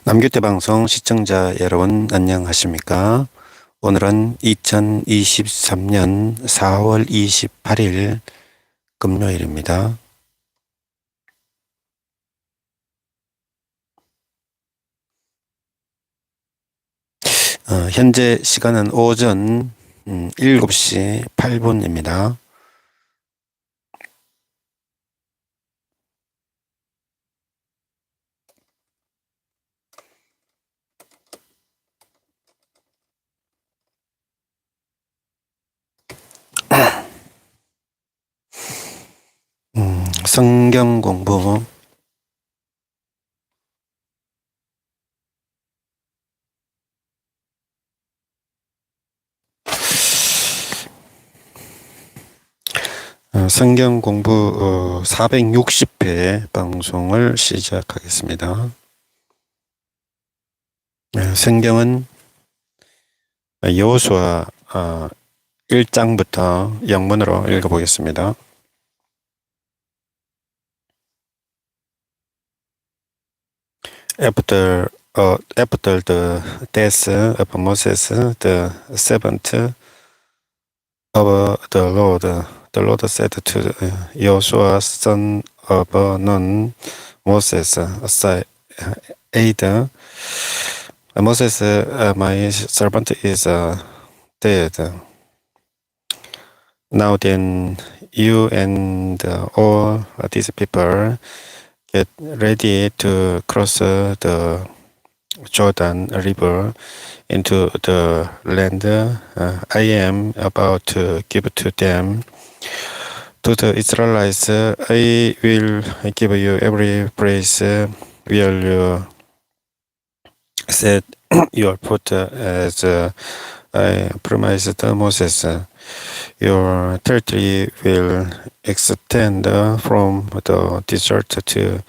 남규태방송 시청자 여러분 안녕하십니까? 오늘은 2023년 4월 28일 금요일입니다. 현재 시간은 오전 7시 8분입니다. 성경공부 성경공부 460회 방송을 시작하겠습니다. 성경은 여호수아 1장부터 영문으로 읽어보겠습니다. After the death of Moses, the seventh of the Lord said to Yoshua, son of Nun, Moses, aside, Moses, my servant is dead. Now then, you and all these people get ready to cross the Jordan River into the land I am about to give to them. To the Israelites, I will give you every place where you set your foot, as I promised Moses. Your territory will extend from the desert to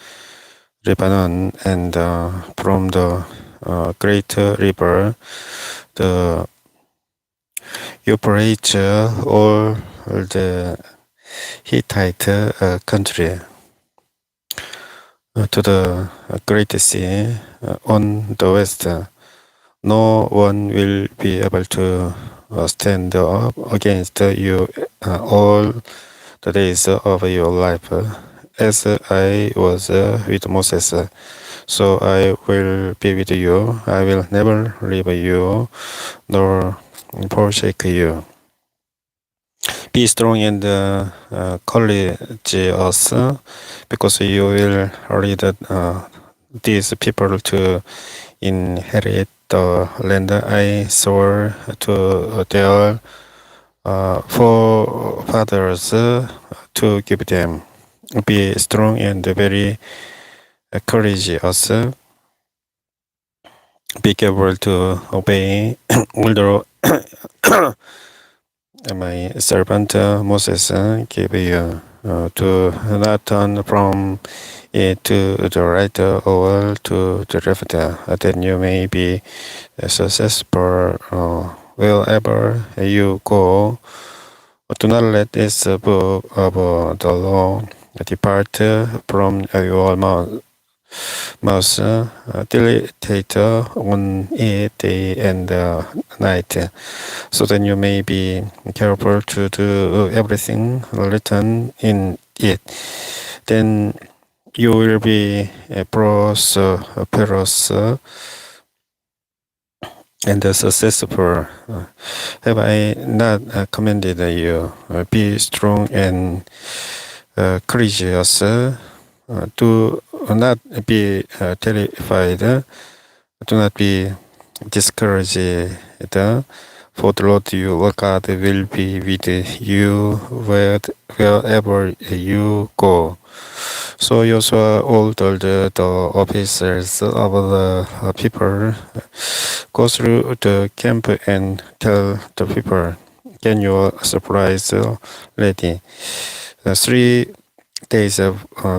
Lebanon, and from the great river, the Euphrates, all the Hittite country, to the great sea on the west. No one will be able to stand up against you all the days of your life. As I was with Moses, so I will be with you. I will never leave you nor forsake you. Be strong and courageous, because you will lead these people to inherit the land I swore to their forefathers to give them. Be strong and very courageous. Be careful to obey all the my servant Moses gave you. Do not turn from it to the right or to the left, that you may be successful wherever you go. Do not let this book of the law depart from your mouth. Meditate on it day and night, so that you may be careful to do everything written in it. Then you will be prosperous and successful. Have I not commanded you? Be strong and courageous. Do not be terrified. Do not be discouraged. For the Lord your God will be with you wherever you go. So Yoshua ordered the officers of the people, go through the camp and tell the people, get your supplies ready. 3 days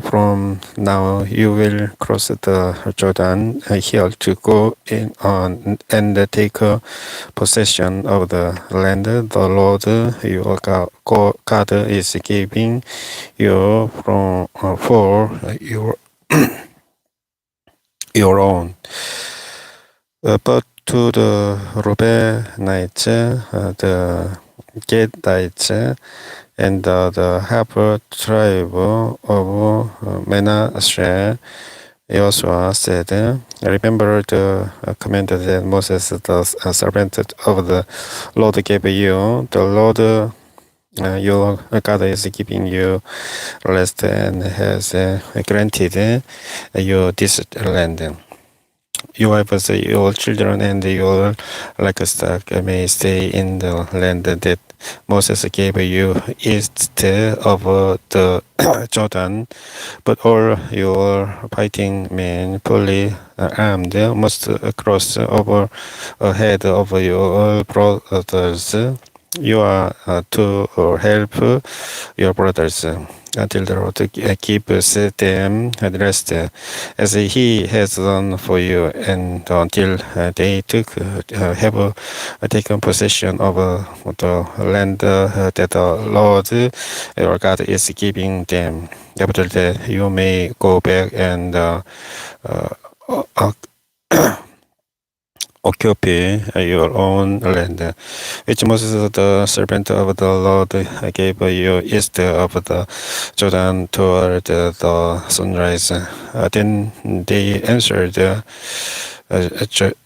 from now you will cross the Jordan hill to go in and take possession of the land the Lord your God is giving you for your your own. But to the Reubenites, the Gadites, and the half tribe of Manasseh, Yoshua said, remember the command that Moses, the servant of the Lord, gave you. The Lord your God is giving you rest and has granted you this land. You wives, your children, and your livestock may stay in the land that Moses gave you east of the Jordan, but all your fighting men, fully armed, must cross over ahead of your brothers. You are to help your brothers until the Lord keeps them at rest, as He has done for you, and until they have taken possession of the land that the Lord your God is giving them. After that, you may go back and occupy your own land, which Moses, the servant of the Lord, gave you east of the Jordan toward the sunrise. Then they answered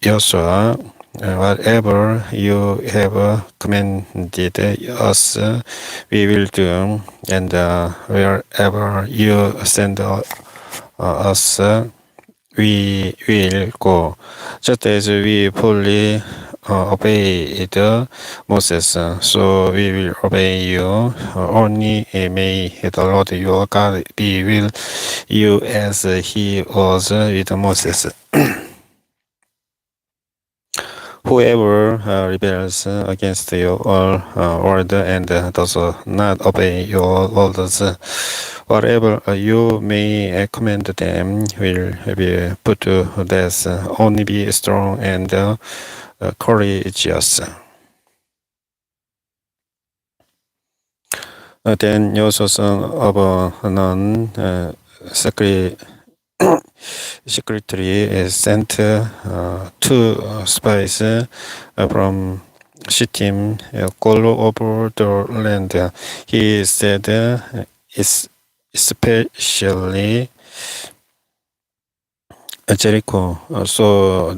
Joshua, whatever you have commanded us, we will do, and wherever you send us, we will go, just as we fully obeyed Moses, so we will obey you. Only may the Lord your God be with you as He was with Moses. Whoever rebels against your word and does not obey your orders, whatever you may command them will be put to death. Only be strong and courageous. Then Joshua son of Nun, secretary sent two spies from Shittim all over the land. He said, especially Jericho. So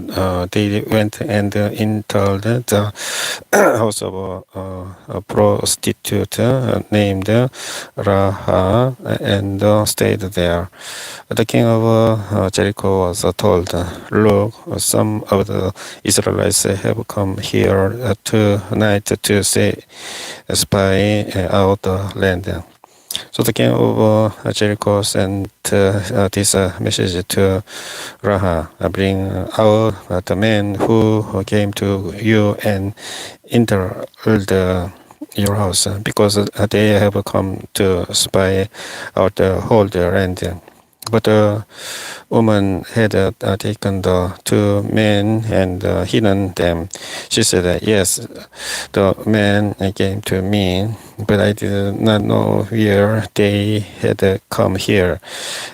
they went and entered the house of a prostitute named Raha and stayed there. The king of Jericho was told, look, some of the Israelites have come here tonight to spy out the land. So the king of Jericho sent this message to Raha, bring out the men who came to you and entered your house, because they have come to spy out the whole land. But the woman had taken the two men and hidden them. She said, yes, the men came to me, but I did not know where they had come here.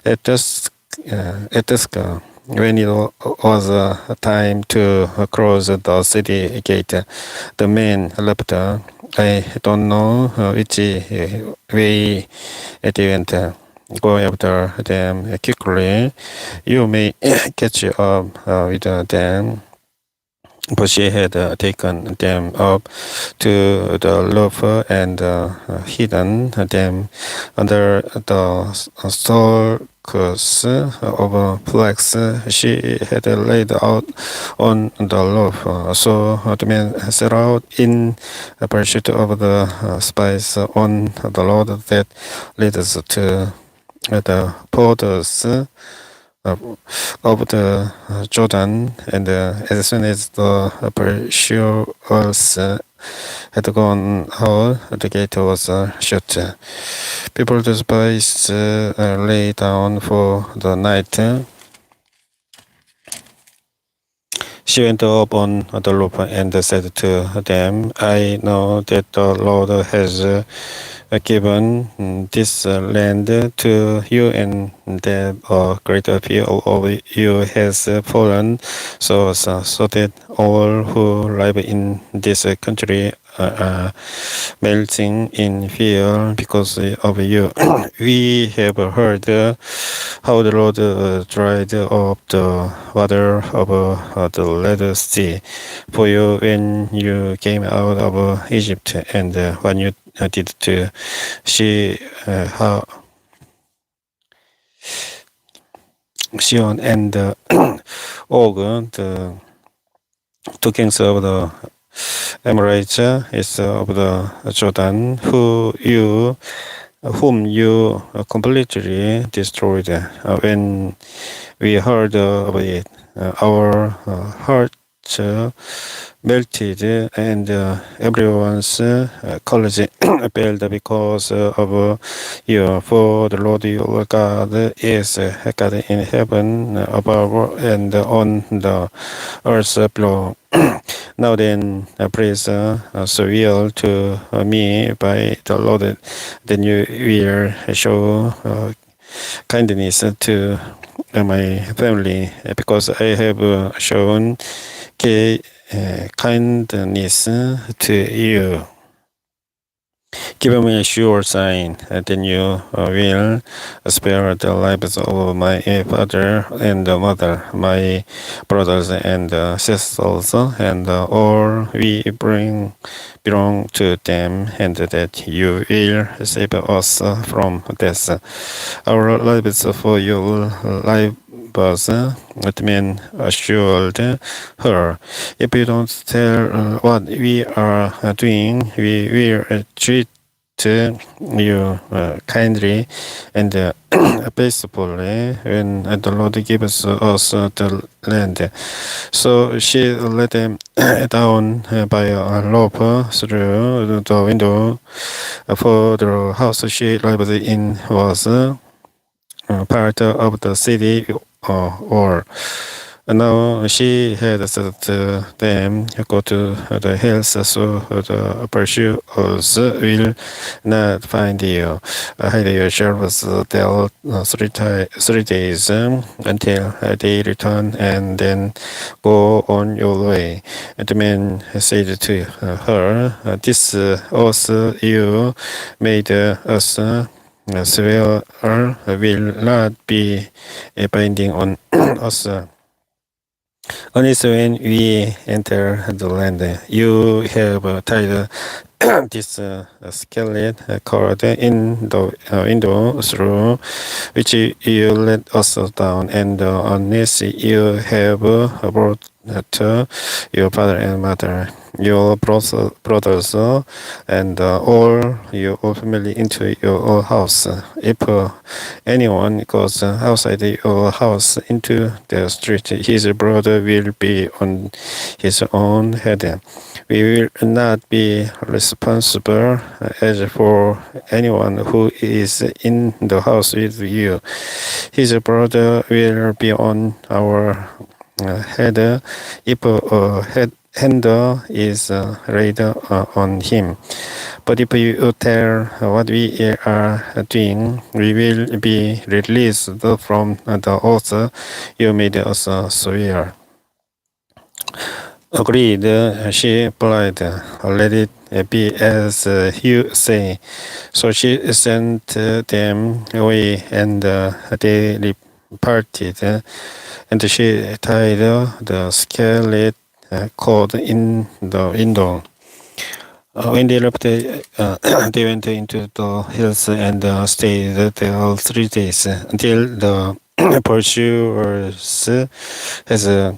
At dusk, when it was time to cross the city gate, the men left. I don't know which way they went. Go after them quickly. You may catch up with them. But she had taken them up to the roof and hidden them under the stalks of flax she had laid out on the roof. So the men set out in pursuit of the spies on the road that led us to the borders of the Jordan, and as soon as the pursuers had gone out, the gate was shut. People, the spies, lay down for the night. She went up on the roof and said to them, I know that the Lord has given this land to you, and that a great fear of you has fallen, so that all who live in this country are melting in fear because of you. We have heard how the Lord dried up the water of the Red Sea for you when you came out of Egypt, and when you did to see how Sion and Og, the two kings of the Amorites is of the Jordan, whom you completely destroyed. When we heard of it, our hearts melted, and everyone's courage failed because of you. For the Lord your God is God in heaven above and on the earth below. Now then, please swear to me by the Lord, then you will show kindness to my family, because I have shown kindness to you. Give me a sure sign, then you will spare the lives of my father and mother, my brothers and sisters, and all we belong to them, and that you will save us from death. Our lives for your lives. The man assured her, if you don't tell what we are doing, we will treat you kindly and peacefully when the Lord gives us the land. So she let them down by a rope through the window, for the house she lived in was part of the city or now she had said to them, go to the hills, so the pursuers will not find you. Hide yourselves there 3 days until they return, and then go on your way. And the man said to her, this oath you made us swear will not be binding on us. Only when we enter the land, you have tied this skeleton cord in the window through which you let us down, and unless you have brought your father and mother, your brothers, and all your family into your house. If anyone goes outside your house into the street, his brother will be on his own head. We will not be responsible as for anyone who is in the house with you. His brother will be on our head if a hand is laid on him. But if you tell what we are doing, we will be released from the oath you made us swear. Agreed, she replied, let it be as you say. So she sent them away, and they departed, and she tied the skeleton cord in the window. When they left, they went into the hills and stayed there 3 days until the pursuers has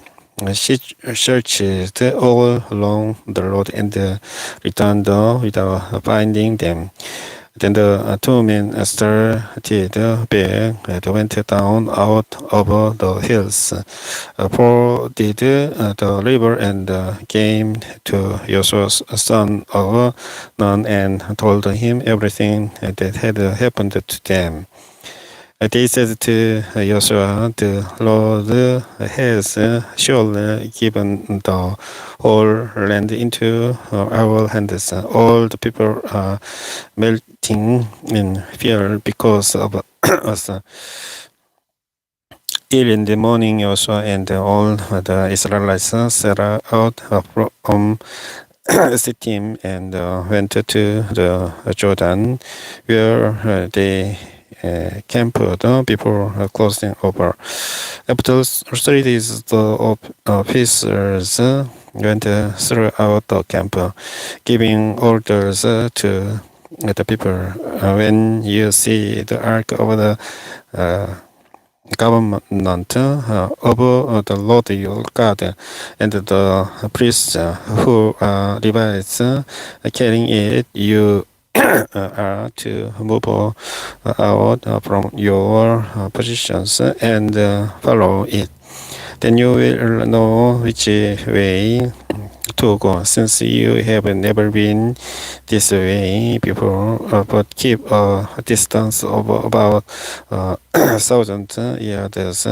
searched all along the road and returned without finding them. Then the two men started back and went down out of the hills, forded the river, and came to Yoshua, son of Nun, and told him everything that had happened to them. They said to Yoshua, "The Lord has surely given the whole land into our hands. All the people are melting in fear because of us." Early in the morning, Joshua and all the Israelites set out from Sittim and went to the Jordan, where they camped before crossing over. After 3 days, the officers went throughout the camp, giving orders to the people. When you see the ark of the government of the Lord your God, and the priests who are Levites carrying it, you are to move out from your positions and follow it. Then you will know which way to go, since you have never been this way before, but keep a distance of about 1,000 yards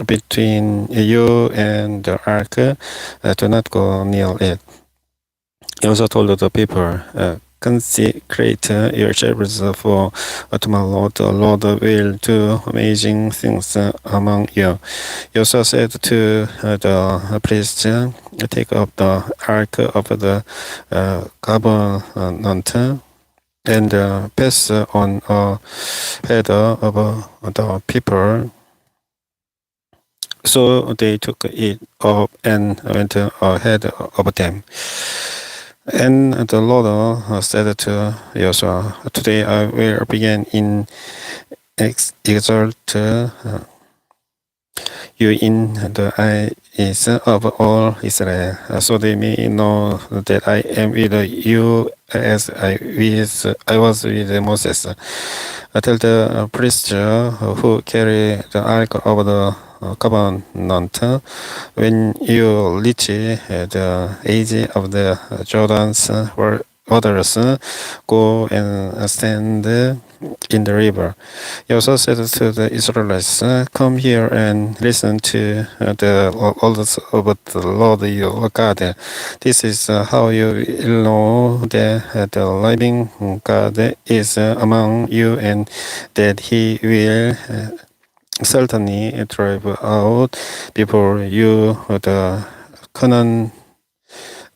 between you and the ark. Do not go near it. He also told the people, consecrate yourselves for tomorrow. The Lord will do amazing things among you. He also said to the priests, take up the ark of the covenant and pass on ahead of the people. So they took it up and went ahead of them. And the Lord said to Joshua, today I will begin in exalt you in the eyes of all Israel, so they may know that I am with you as I was with Moses. Tell the priests who carry the ark of the covenant, when you reach the edge of the Jordan's waters, go and stand in the river. He also said to the Israelites, come here and listen to the orders of the Lord your God. This is how you will know that the living God is among you, and that he will certainly drive out before you the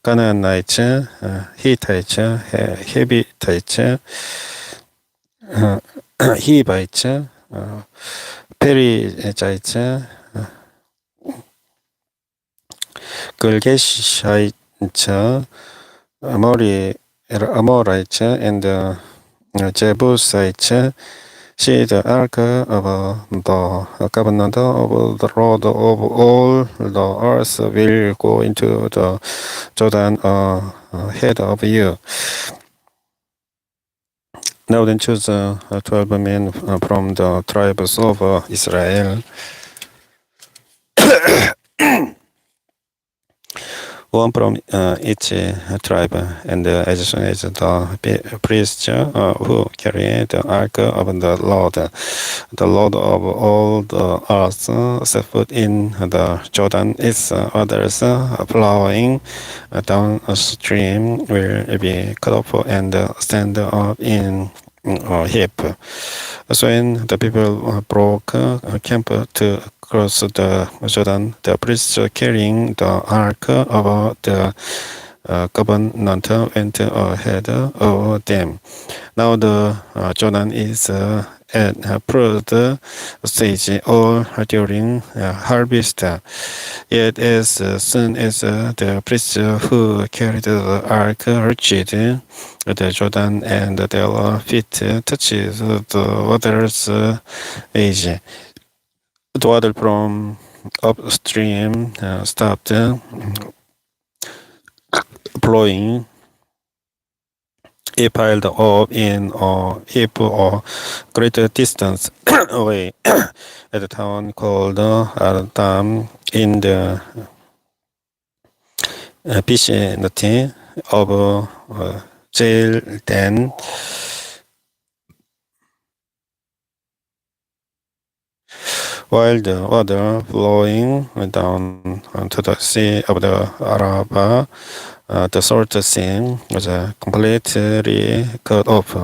Canaanites, Hittites, Hivitites, Hivites, Perizzites, Girgashites, Amorites, and Jebusites. See the ark of the covenant of the Lord of all the earth will go into the Jordan ahead of you. Now then choose 12 men from the tribes of Israel, one from each tribe, and as soon as the priests who carry the ark of the Lord of all the earth, set foot in the Jordan, its others flowing downstream will be cut off and stand up in a heap. So when the people broke camp to cross the Jordan, the priests carrying the ark of the covenant went ahead of them. Now the Jordan is at approved stage all during harvest. Yet as soon as the priests who carried the ark reached the Jordan and their feet touched the water's edge, the water from upstream stopped flowing. It piled up in a heap or greater distance away at a town called Adam in the vicinity of Jordan. while the water flowing down to the sea of the Araba, the salt sea was completely cut off.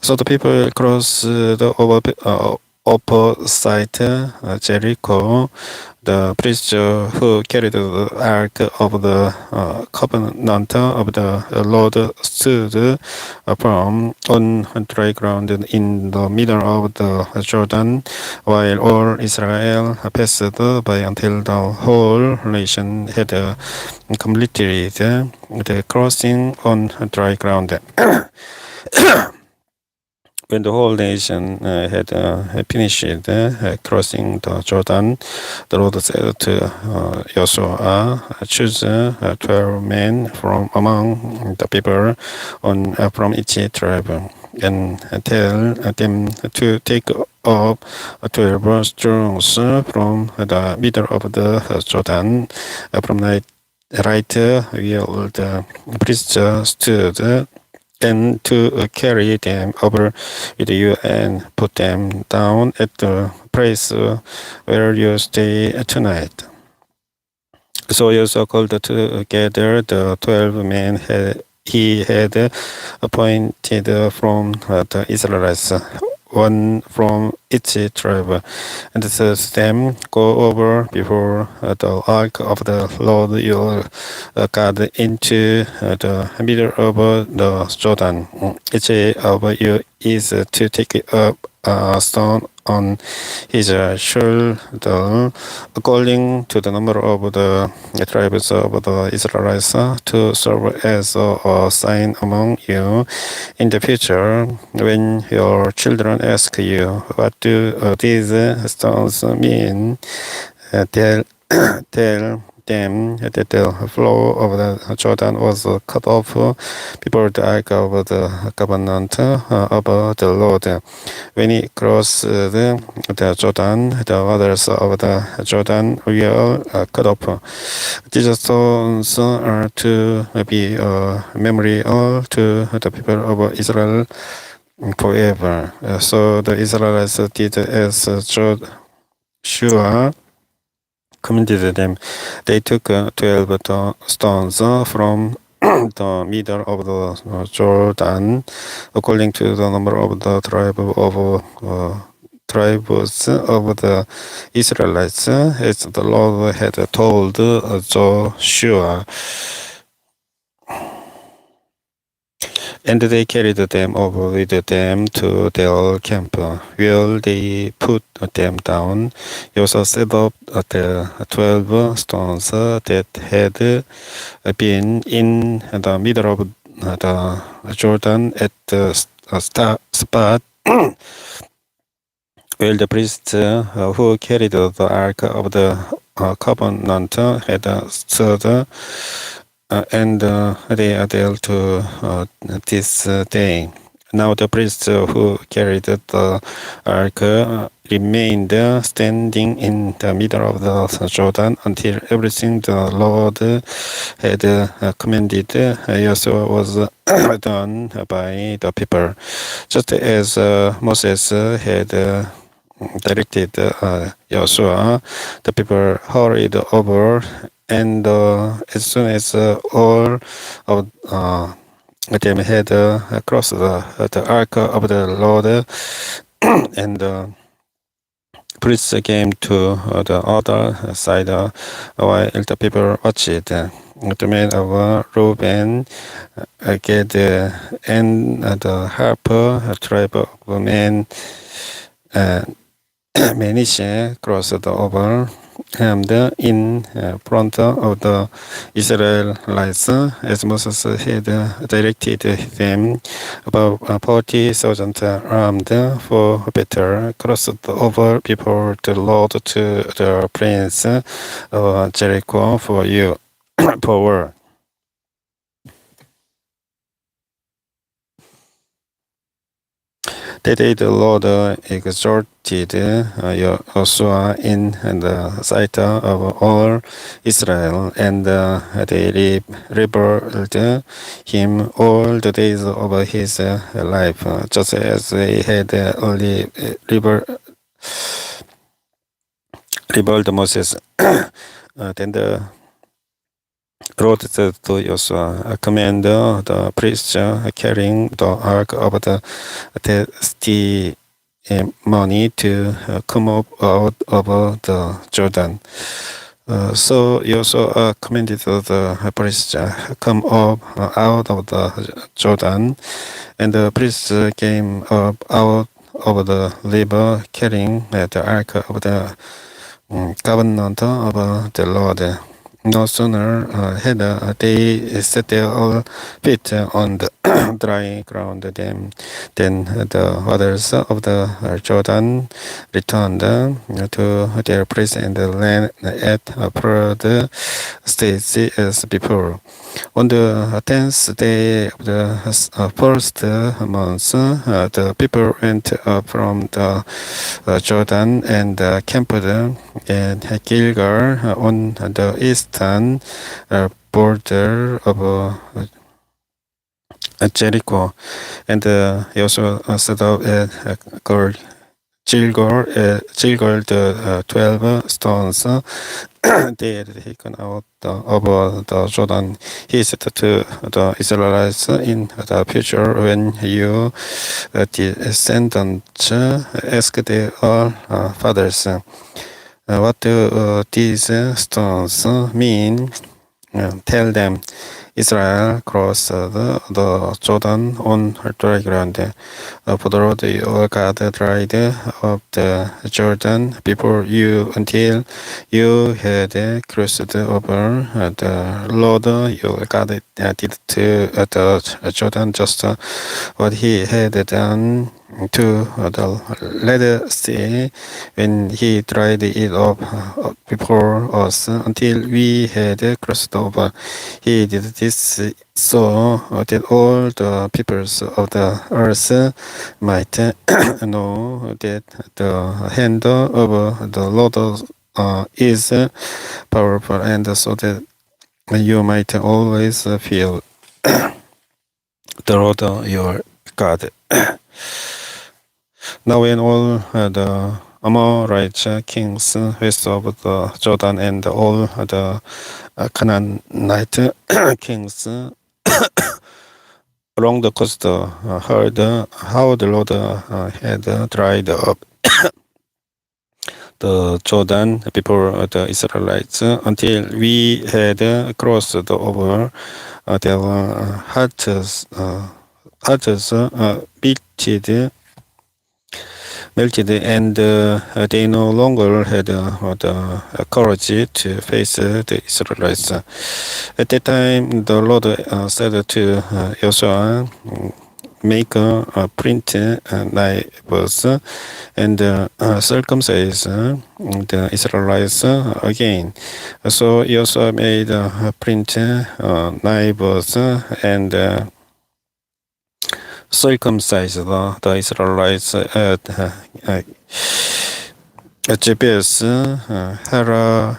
So the people crossed the opposite Jericho. The priest who carried the ark of the covenant of the Lord stood firm on dry ground in the middle of the Jordan, while all Israel passed by until the whole nation had completed the crossing on dry ground. When the whole nation had finished crossing the Jordan, the Lord said to Yoshua, choose 12 men from among the people from each tribe, and tell them to take up 12 stones from the middle of the Jordan, from right where the priest stood, and to carry them over with you and put them down at the place where you stay tonight. So Joshua called together the 12 men he had appointed from the Israelites, one from each tribe, and said to them, go over before the ark of the Lord your God into the middle of the Jordan. Each of you is to take up a stone on his shoulder, according to the number of the tribes of the Israelites, to serve as a sign among you in the future when your children ask you, what do these stones mean? Tell them that the flow of the Jordan was cut off before the ark of the covenant of the Lord. When he crossed the Jordan, the waters of the Jordan were cut off. These stones are to be a memorial to the people of Israel forever. So the Israelites did as Joshua commanded them. They took 12 stones from the middle of the Jordan, according to the number of the tribes of the Israelites, as the Lord had told Joshua. And they carried them over with them to their camp, where they put them down. Joshua set up the 12 stones that had been in the middle of the Jordan at the spot where the priests who carried the ark of the covenant had stood. And they are there to this day. Now the priests who carried the ark remained standing in the middle of the Jordan until everything the Lord had commanded Joshua was done by the people, just as Moses had directed Joshua. The people hurried over, and as soon as all of them had crossed the ark of the Lord, and the priests came to the other side while the people watched. The men of Reuben, Gad, and the half tribe of men, Manasseh crossed over in front of the Israelites, as Moses had directed them. About 40,000 armed for battle crossed over before the Lord to the plains of Jericho for war. That day the Lord exalted Yoshua in the sight of all Israel, and they revered him all the days of his life, just as they had only rebelled Moses. Then the Lord said to Joshua, command the priests carrying the ark of the testimony to come up out of the Jordan. So Joshua commanded the priests come up out of the Jordan, and the priests came up out of the river carrying the ark of the covenant of the Lord. No sooner had they set their feet on the dry ground than the waters of the Jordan returned to their place, and the land at flood stage as before. On the 10th day of the first month, the people went from the Jordan and camped in Gilgal on the eastern border of Jericho, and Joshua set up at Gilgal the 12 stones they had taken out of the Jordan. He said to the Israelites, in the future, when you descendants ask their fathers, what do these stones mean? Tell them, Israel crossed the Jordan on dry ground. For the Lord your God dried up the Jordan before you until you had crossed over. The Lord your God did to the Jordan just what he had done to the Red Sea when he dried it up before us until we had crossed over. He did this so that all the peoples of the earth might know that the hand of the Lord is powerful, and so that you might always feel the Lord your God. Now when all the Amorite kings west of the Jordan and all the Canaanite kings along the coast heard how the Lord had dried up the Jordan before the Israelites until we had crossed over, their hearts melted, and they no longer had the courage to face the Israelites. At that time, the Lord said to Joshua, make a print knives and circumcise the Israelites again. So Joshua made print knives and circumcised the Israelites at Jabez, Haraus,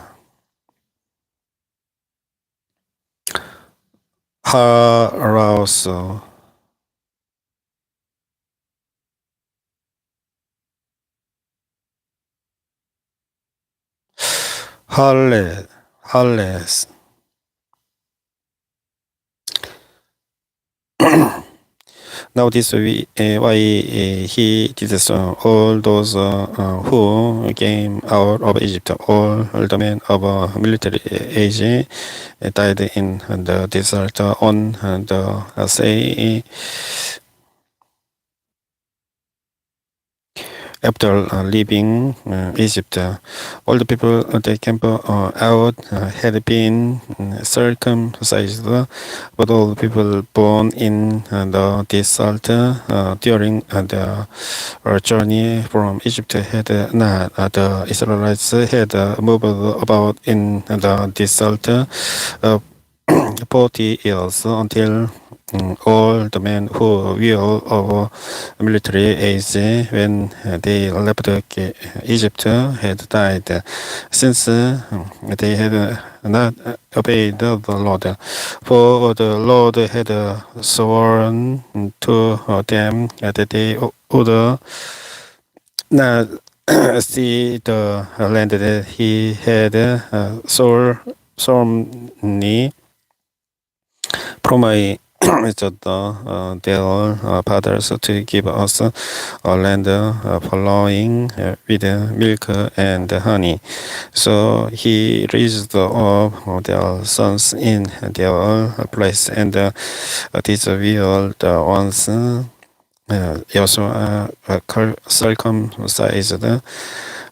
Harles. Now this why he did so. All those who came out of Egypt, all the men of military age, died in the desert on the sea. After leaving Egypt, all the people that came out had been circumcised, but all the people born in the desert during the journey from Egypt had not. The Israelites had moved about in the desert 40 years until all the men who were of military age when they left Egypt had died, since they had not obeyed the Lord. For the Lord had sworn to them that they would not see the land that he had solemnly promised their fathers to give us a land flowing with milk and honey. So he raised up their sons in their place, and these were the ones Yoshua circumcised.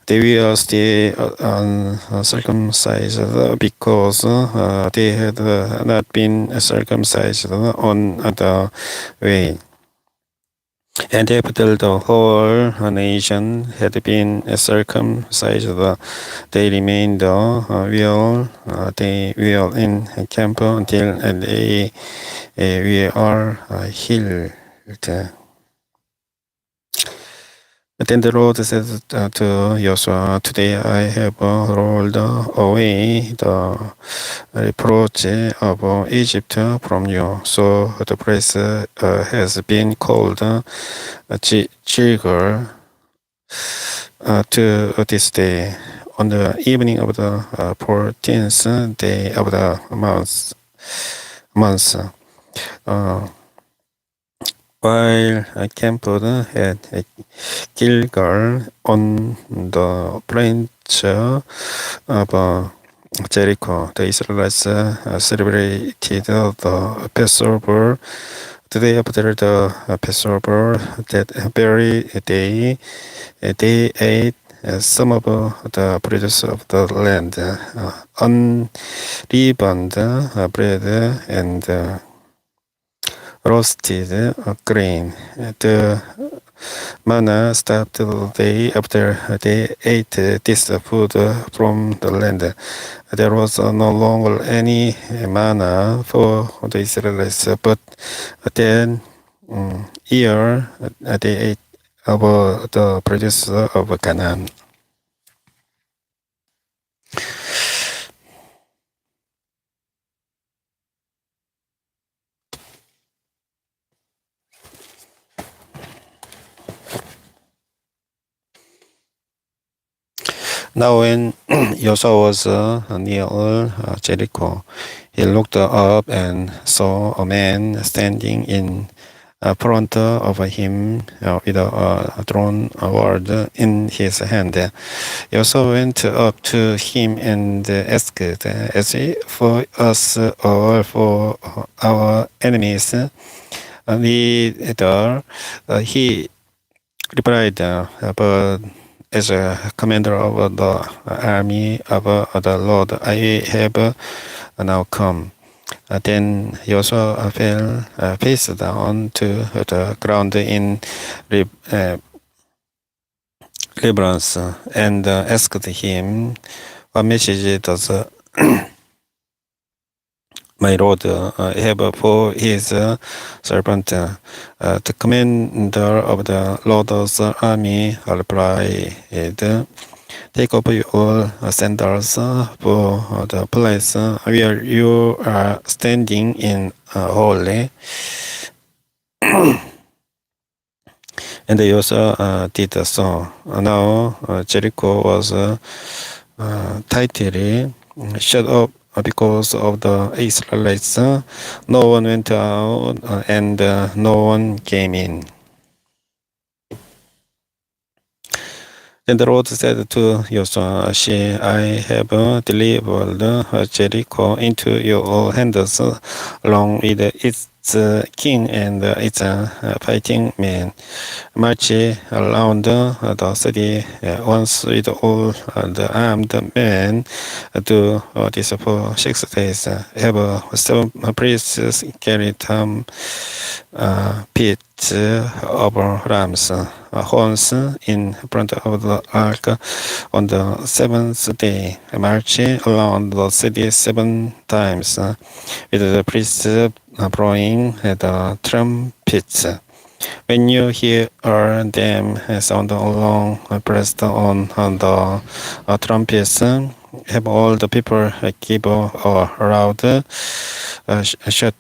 They were still uncircumcised because they had not been circumcised on the way. And after the whole nation had been circumcised, they remained where they were in camp until they were healed. Then the Lord said to Yoshua, "Today I have rolled away the reproach of Egypt from you." So the place has been called Gilgal to this day. On the evening of the 14th day of the month, while camped at Gilgal on the plains of Jericho, the Israelites celebrated the Passover. The day after the Passover, that very day, they ate some of the produce of the land, unleavened bread, and roasted grain. The manna stopped the day after they ate this food from the land. There was no longer any manna for the Israelites, but then year they ate of the produce of Canaan. Now when Yoshua was near Jericho, he looked up and saw a man standing in front of him with a drawn sword in his hand. Yoshua went up to him and asked, "Is it for us or for our enemies?" Neither, he replied, "But as a commander of the army of the Lord, I have now come." Then Joshua fell face down to the ground in reverence and asked him, "What message does my Lord have for his servant?" The commander of the Lord's army replied, "Take off your sandals, for the place where you are standing in holy." And Joshua did so. Now Jericho was tightly shut up because of the Israelites. No one went out and no one came in. Then the Lord said to Joshua, "See, I have delivered Jericho into your hands, along with its king and its fighting men. March around the city once with all the armed men. Do this for 6 days. Have 7 priests carry pits of rams, horns in front of the ark. On the 7th day, march around the city 7 times, with the priests blowing the trumpets. When you hear them sound along, pressed on the trumpets, have all the people give a loud shout,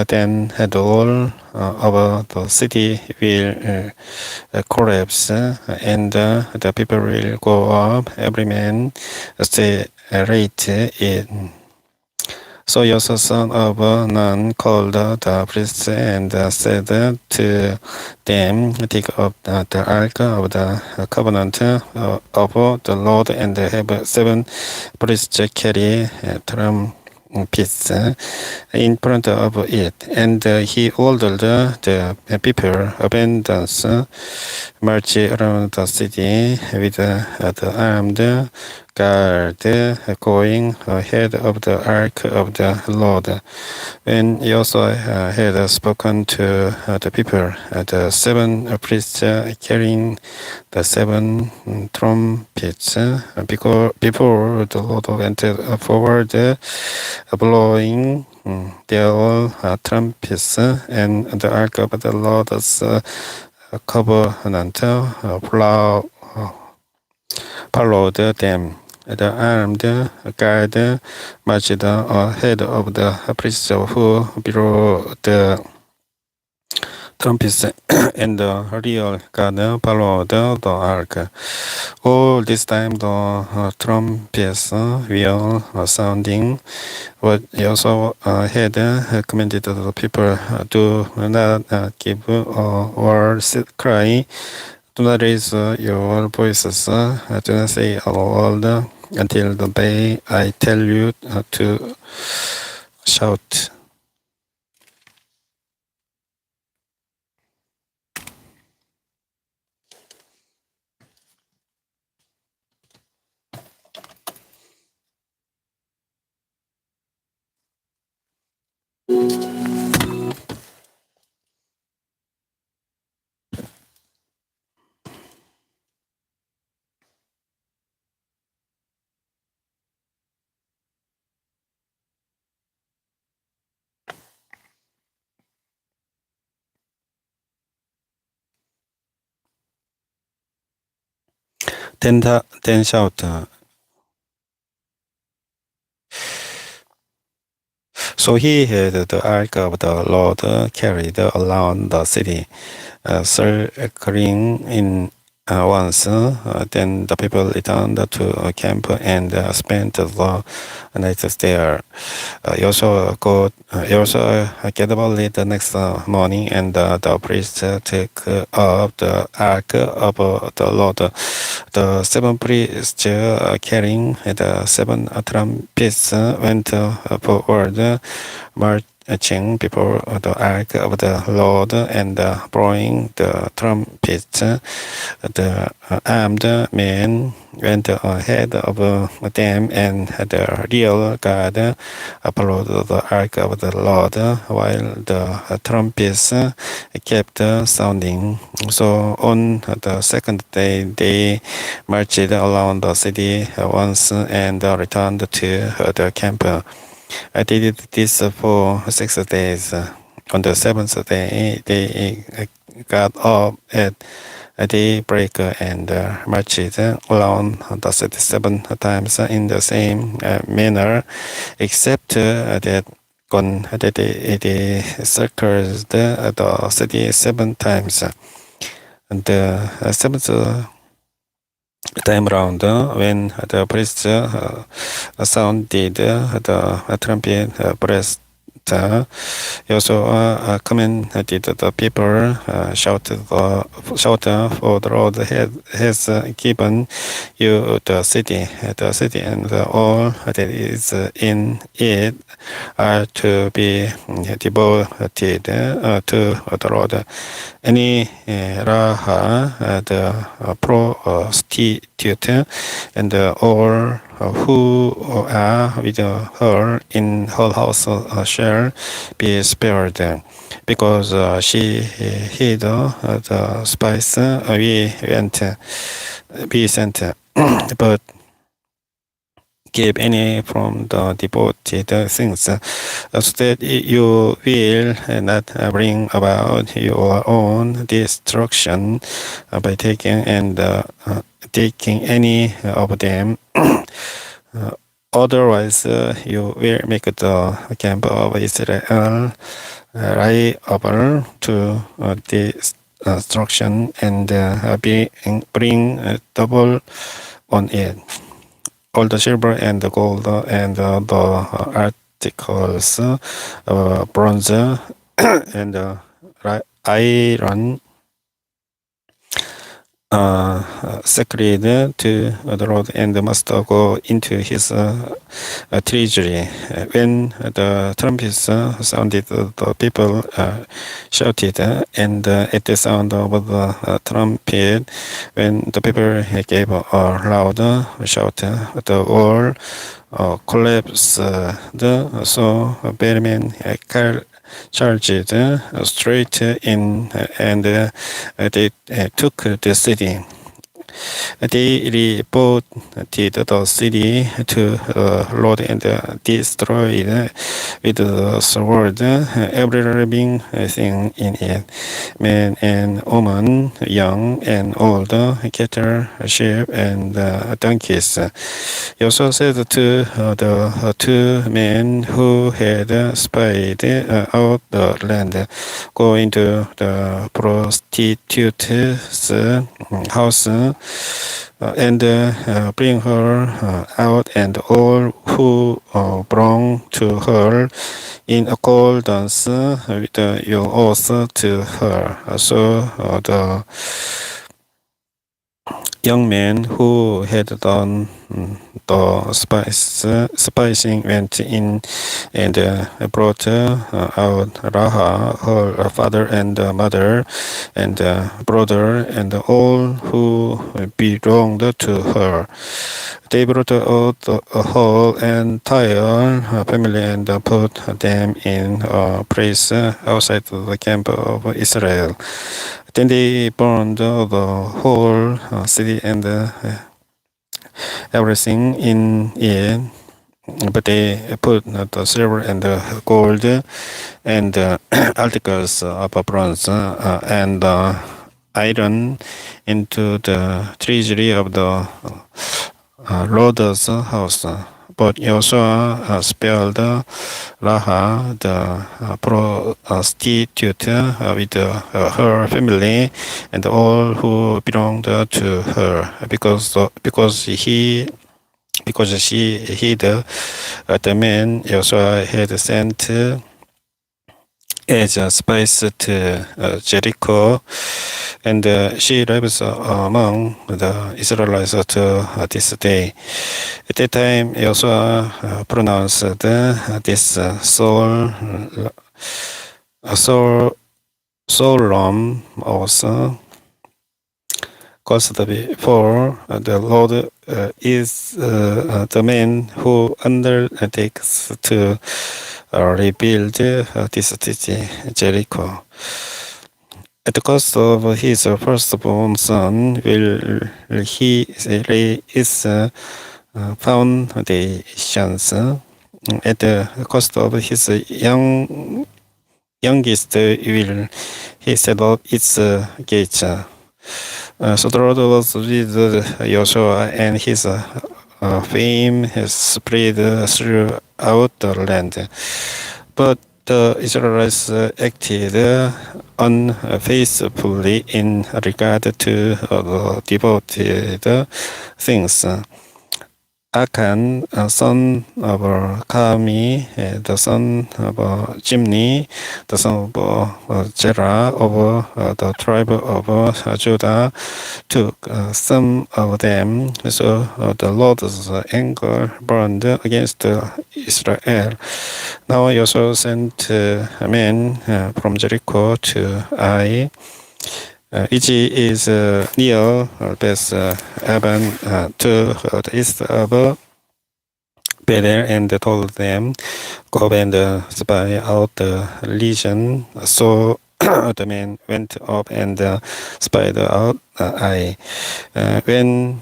then the wall of the city will collapse, and the people will go up. Every man stay right in. So Yoshua son of Nun called the priests and said to them, "Take up the ark of the covenant of the Lord and have 7 priests carry trumpets in front of it." And he ordered the people abandons march around the city with the armed guard going ahead of the ark of the Lord. When Joshua had spoken to the people, the 7 priests carrying the 7 trumpets before the Lord went forward, blowing their trumpets, and the ark of the Lord's covenant followed them. The armed guard marched ahead of the priests who blew the trumpets, and the rear guard followed the ark. All this time the trumpets were sounding. What Yoshua had commanded the people, "Do not give or cry. Do not raise your voices. Do not say a word until the day I tell you to shout." Then shout. So he had the ark of the Lord carried around the city, circling in once. Then the people returned to camp and spent the night there. Joshua get up early the next morning, and the priests took up the ark of the Lord. The 7 priests carrying the 7 trumpets went forward, marching before the ark of the Lord and blowing the trumpets. The armed men went ahead of them, and the rear guard followed the ark of the Lord, while the trumpets kept sounding. So on the second day, they marched around the city once and returned to the camp. I did this for 6 days. On the 7th day, they got up at daybreak and marched around the city 7 times in the same manner, except that they circled the city 7 times. And the 7th time round, when the priest sounded the trumpet blast, Yoshua commanded the people, shout, for the Lord has given you the city and all that is in it are to be devoted to the Lord. Any Raha, the prostitute, and all who are with her in her house shall be spared, because she hid the spice we sent, but give any from the devoted things, so that you will not bring about your own destruction by taking any of them. Otherwise, you will make the camp of Israel liable to destruction and bring double on it. All the silver and the gold and the articles, bronze and iron, sacred to the Lord and must go into his treasury. When the trumpets sounded, the people shouted, and at the sound of the trumpet, when the people gave a loud shout, the wall collapsed. So Benjamin charged straight in, and they took the city. They reported the city to the Lord and destroyed with the sword every living thing in it, man and woman, young and old, cattle, sheep, and donkeys. Yoshua said to the two men who had spied out the land, "Go into the prostitute's house and bring her out, and all who belong to her, in accordance with your oath to her." So the young man who had done the spicing went in and brought out Raha, her father and mother, and brother, and all who belonged to her. They brought out the whole entire family and put them in a place outside the camp of Israel. Then they burned the whole city and everything in it, but they put the silver and the gold and articles of bronze and iron into the treasury of the Lord's house. But Yoshua spared Raha, the prostitute, with her family and all who belonged to her, because she hid the men Yoshua had sent as a spies to Jericho, and she lives among the Israelites to this day. At that time, Yoshua pronounced this solemn oath: "Caused before the Lord is the man who undertakes to rebuild this city, Jericho. At the cost of his firstborn son will he lay its foundations. At the cost of his youngest will he set up its gates." So the Lord was with Yoshua, and his fame has spread throughout the land. But the Israelites acted unfaithfully in regard to the devoted things. Achan, son of Carmi, the son of Jimni, the son of Zerah of the tribe of Judah, took some of them. So the Lord's anger burned against Israel. Now Joshua sent men from Jericho to Ai, which is near Beth Aban, to the east of Bethel, and told them, "Go and spy out the region." So the men went up and spied out Ai. When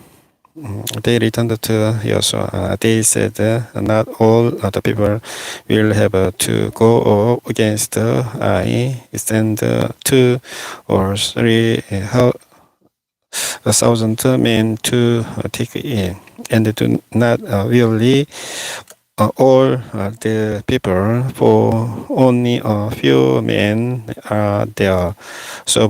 they returned to Yoshua, they said, "Not all the people will have to go against Ai. Send 2 or 3 1,000 men to take in, and do not really all the people, for only a few men are there. So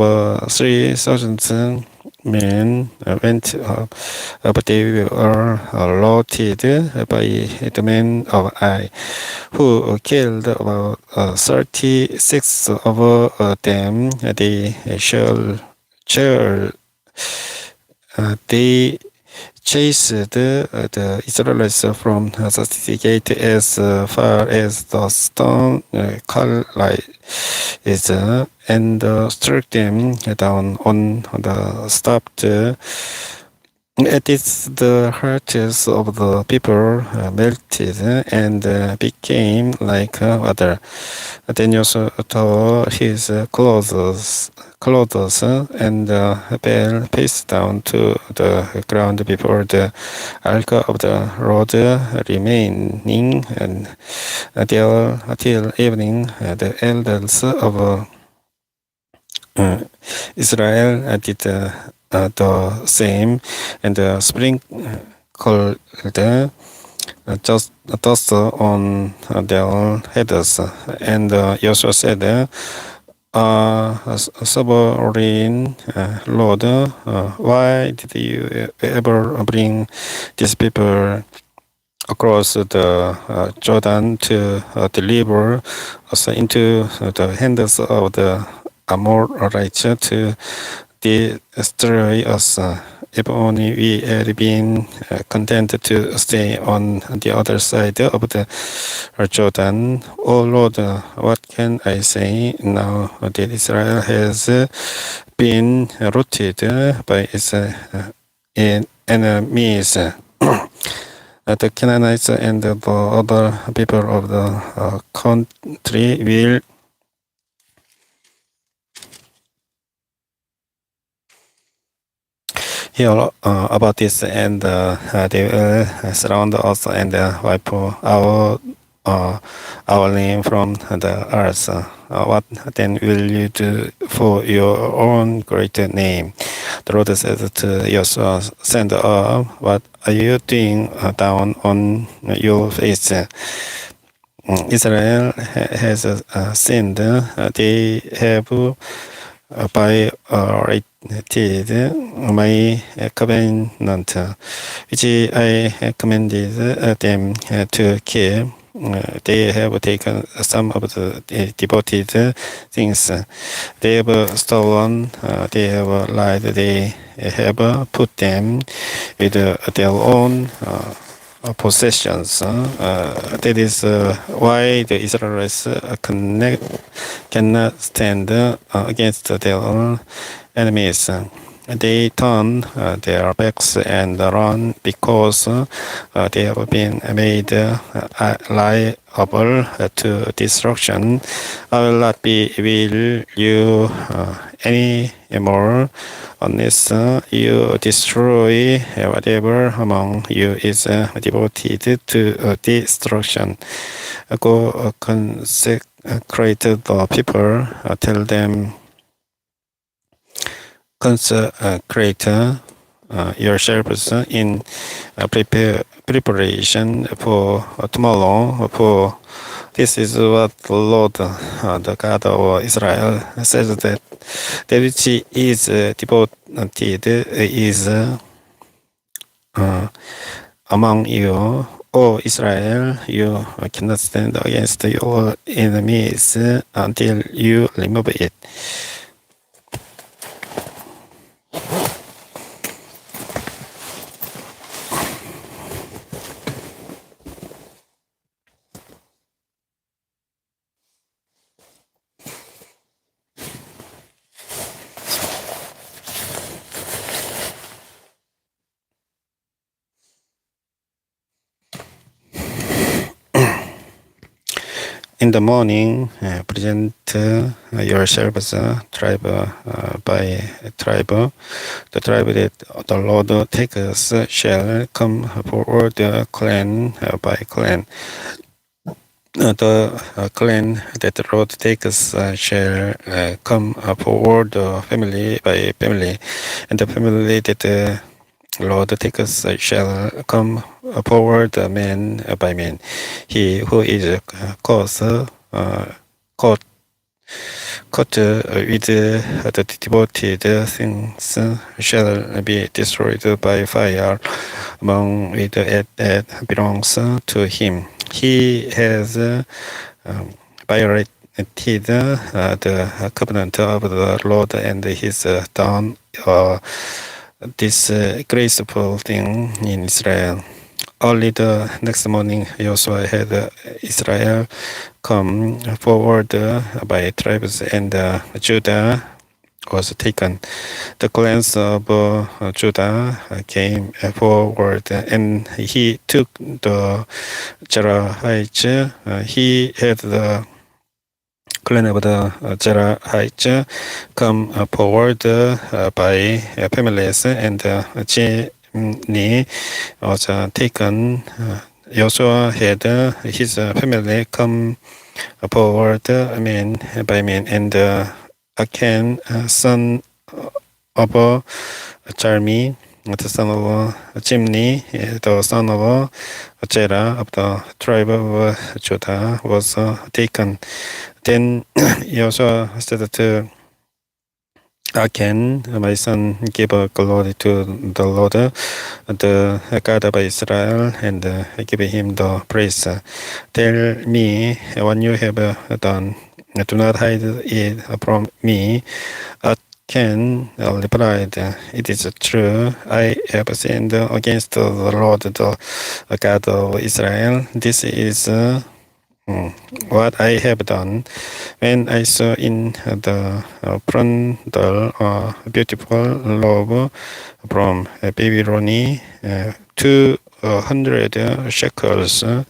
3,000 men went up, but they were loaded by the men of Ai, who killed about 36 of them. They chased the Israelites from the city gate as far as the stone is, and struck them down on the stopped. At this, the hearts of the people melted and became like water. Then Yoshua tore his clothes and fell face down to the ground before the ark of the Lord, remaining there till evening. The elders of Israel did the same, and sprinkled just dust on their heads. And Joshua said, Sovereign Lord, why did you ever bring these people across the Jordan to deliver us into the hands of the Amorites to destroy us? If only we had been content to stay on the other side of the Jordan. Oh Lord, what can I say now that Israel has been routed by its enemies? The Canaanites and the other people of the country will hear about this, and they will surround us and wipe our name from the earth. What then will you do for your own great name? The Lord said to Yoshua, stand up. What are you doing down on your face? Israel has sinned. They have violated my covenant, which I commanded them to keep. They have taken some of the devoted things. They have stolen, they have lied, they have put them with their own possessions. That is why the Israelites cannot stand against their enemies. They turn their backs and run because they have been made liable to destruction. I will not be with you anymore unless you destroy whatever among you is devoted to destruction. Go consecrate the people, tell them, consecrate yourselves in preparation for tomorrow, for this is what the Lord, the God of Israel, says, that which is devoted is among you. O Israel, you cannot stand against your enemies until you remove it. In the morning, present yourselves tribe by tribe. The tribe that the Lord takes shall come forward, clan by clan. The clan that the Lord takes shall come forward family by family, and the family that the Lord takes shall come forward man by man. He who is caught with the devoted things shall be destroyed by fire among with it that belongs to him. He has violated the covenant of the Lord, and he's done this graceful thing in Israel. Early the next morning, Yoshua had Israel come forward by tribes, and Judah was taken. The clans of Judah came forward, and he took the Zerahites. He had the clan of the Zerahites come forward by families, and Jimni was taken. Joshua had his family come forward man by man, and Achan, son of Jarmi, the son of Jimni, the son of Jera of the tribe of Judah, was taken. Then Joshua said to Achan, my son, give glory to the Lord, the God of Israel, and give him the praise. Tell me what you have done. Do not hide it from me. Achan replied, it is true. I have sinned against the Lord, the God of Israel. This is what I have done. When I saw in the bundle a beautiful robe from Babylon, 200 shekels of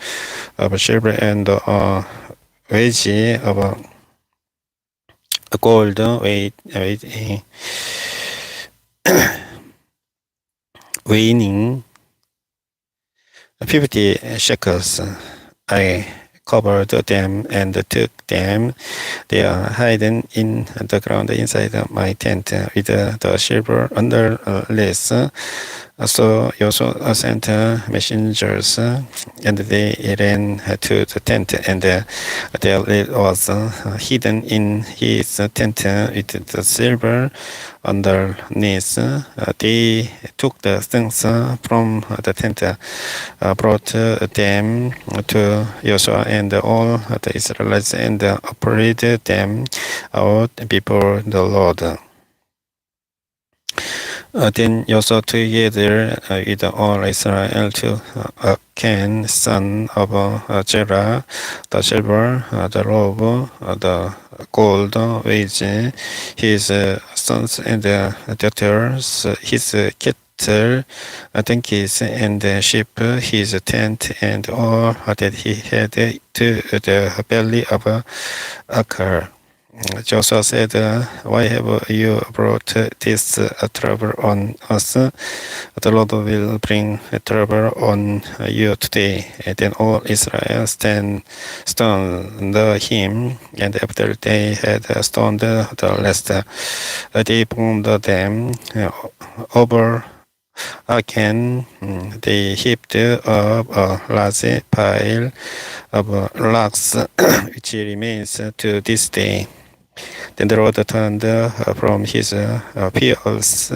silver and a wedge of gold weighing 50 shekels, I covered them and took them. They are hidden in the ground inside my tent with the silver underlace. So Joshua sent messengers, and they ran to the tent, and there it was hidden in his tent with the silver underneath. They took the things from the tent, brought them to Joshua and all the Israelites, and paraded them out before the Lord. Then Joshua together with all Israel to Achan, son of Zerah, the silver, the robe, the gold wedge, his sons and daughters, his cattle, donkeys and sheep, his tent, and all that he had to the belly of Achor. Joshua said, why have you brought this trouble on us? The Lord will bring trouble on you today. Then all Israel stoned him, and after they had stoned the rest, they bound them over again. They heaped up a large pile of rocks, which remains to this day. Then the Lord turned from his fierce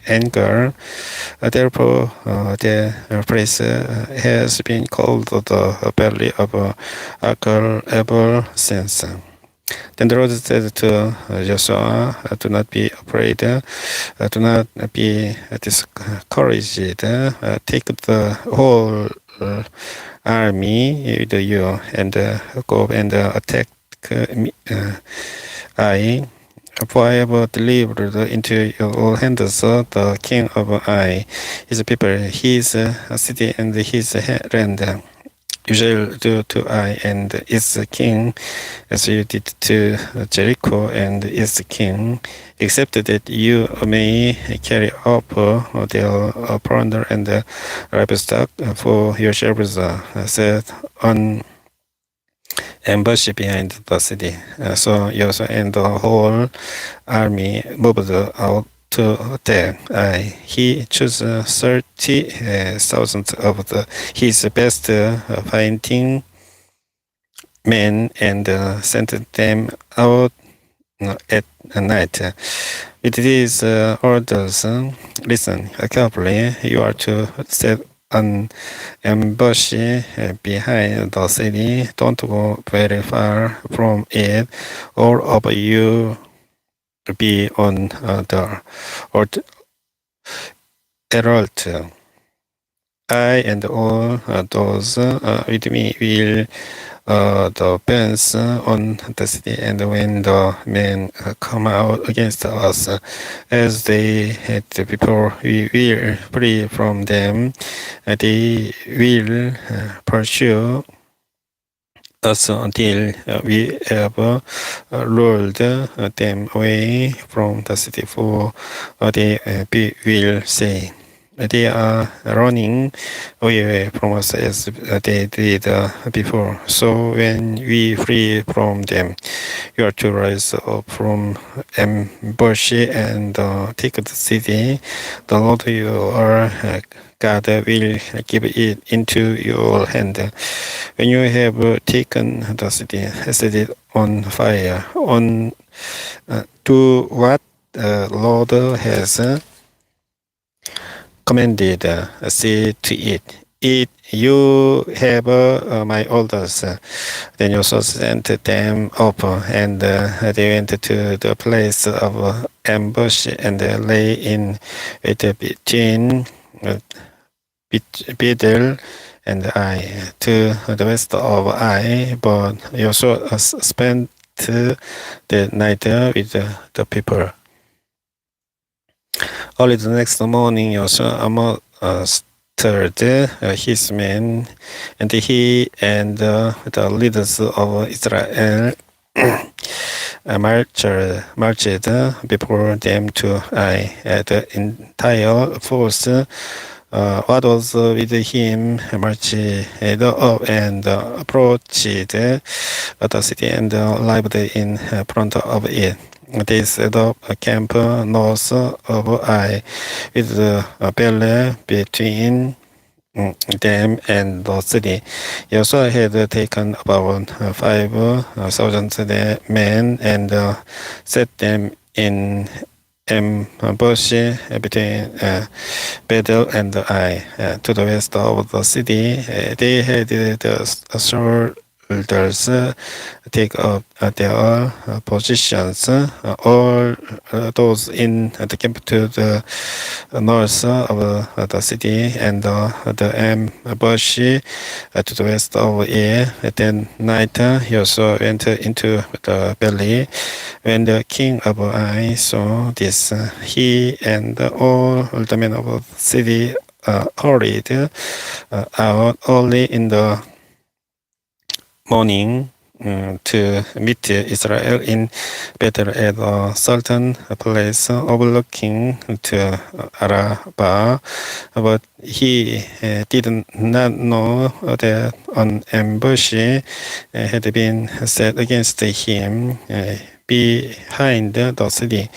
anger. Therefore, the place has been called the Valley of Achor ever since. Then the Lord said to Joshua, do not be afraid, do not be discouraged. Take the whole army with you and go and attack for I have delivered into your hands the king of Ai, his people, his city, and his land. You shall do to Ai and its king as you did to Jericho and its king, except that you may carry up their plunder and livestock for yourselves. Set on ambush behind the city. So Yoshua and the whole army moved out to attack. He chose 30,000 of his best fighting men and sent them out at night. With these orders, listen carefully. You are to set an ambush behind the city. Don't go very far from it. All of you be on the alert. I and all those with me will the fence on the city, and when the men come out against us, as they had before, we will flee from them. They will pursue us until we have lured them away from the city, for they will say, they are running away from us as they did before. So when we flee from them, you are to rise up from ambush and take the city. The Lord your God will give it into your hand. When you have taken the city, set it on fire. Do what the Lord has commanded, say to it, you have my orders. Then Joshua sent them up, and they went to the place of ambush and lay in it between Bethel and Ai, to the west of Ai. But Joshua spent the night with the people. Early the next morning, Joshua mustered his men, and he and the leaders of Israel marched before them to Ai. The entire force what was with him marched up and approached the city and lived in front of it. They set up a camp north of Ai, with the valley between them and the city. Yoshua had taken about 5,000 men and set them in ambush between Bethel and Ai, to the west of the city. They had the soldiers take up their positions. All those in the camp to the north of the city, and the ambush to the west of it. Then night, Joshua went into the valley. When the king of Ai saw this, he and all the men of the city hurried out early in the morning to meet Israel in Bethel at a certain place overlooking to Arabah. But he did not know that an ambush had been set against him behind the city.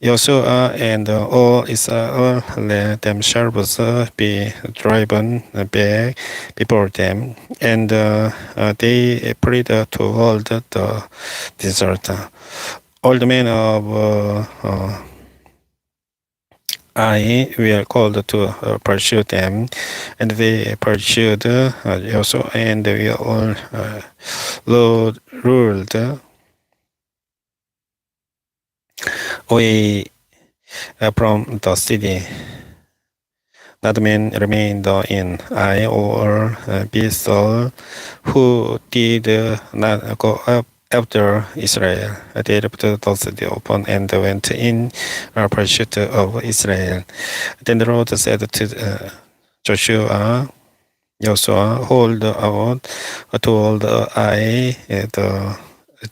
Joshua and all Israel let themselves be driven back before them, and they prayed toward the desert. All the men of Ai were called to pursue them, and they pursued Joshua, and we all ruled away from the city. Not men remained in Ai or Bethel who did not go up after Israel. They left the city open and went in pursuit of Israel. Then the Lord said to Joshua, hold out toward Ai the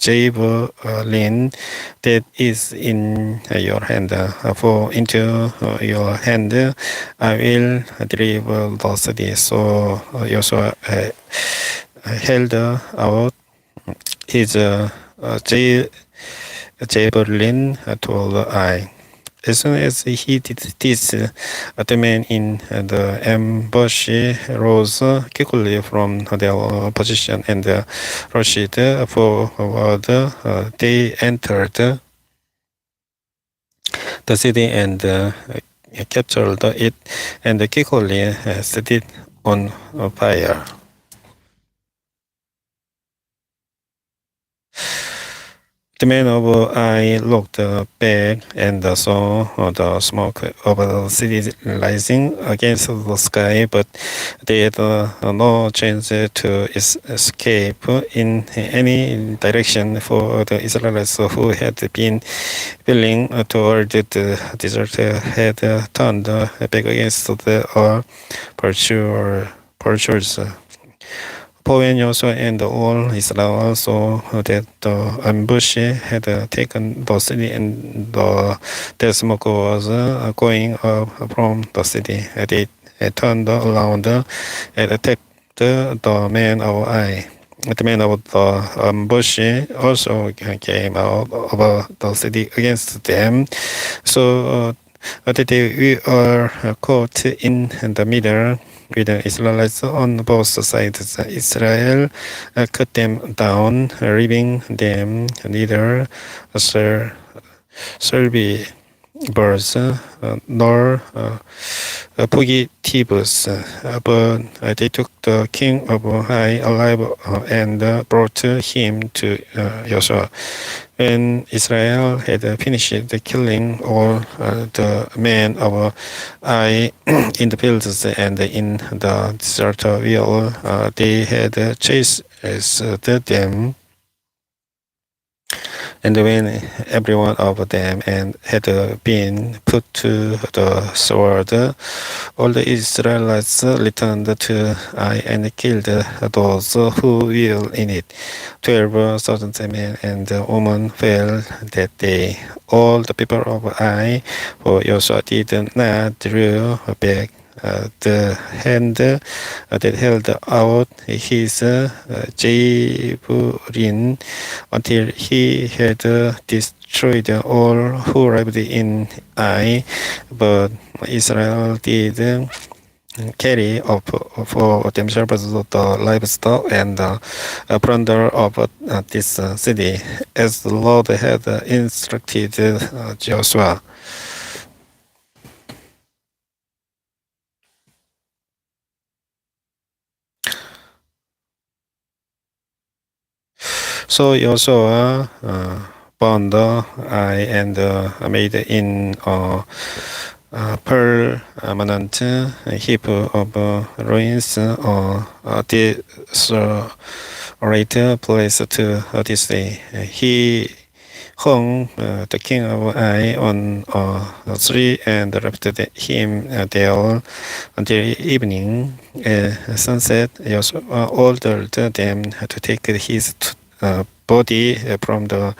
javelin that is in your hand, for into your hand I will deliver the city. So Joshua held out his javelin toward the eye. As soon as he did this, the men in the ambush rose quickly from their position and rushed forward. They entered the city and captured it and quickly set it on fire. The man of Ai looked back and saw the smoke of the city rising against the sky, but they had no chance to escape in any direction, for the Israelites who had been willing toward the desert had turned back against the pursuers. For when Yoshua and all Israel saw that the ambush had taken the city and the smoke was going up from the city, they turned around and attacked the man of Ai. The man of the ambush also came out of the city against them, so that we are caught in the middle with the Israelites on both sides. Israel cut them down, leaving them neither survivors nor fugitives. But they took the king of Ai alive and brought him to Yoshua. When Israel had finished killing all the men of Ai in the fields and in the desert, they had chased them. And when every one of them had been put to the sword, all the Israelites returned to Ai and killed those who were in it. 12,000 men and women fell that day. All the people of Ai, for Yoshua did not draw back the hand that held out his javelin until he had destroyed all who lived in Ai. But Israel did carry up for themselves the livestock and plunder of this city, as the Lord had instructed Joshua. So Yoshua burned Ai and made in permanent heap of ruins, desolate place to this day. He hung the king of Ai on a tree and left him there until evening. Sunset, Yoshua ordered them to take his body from the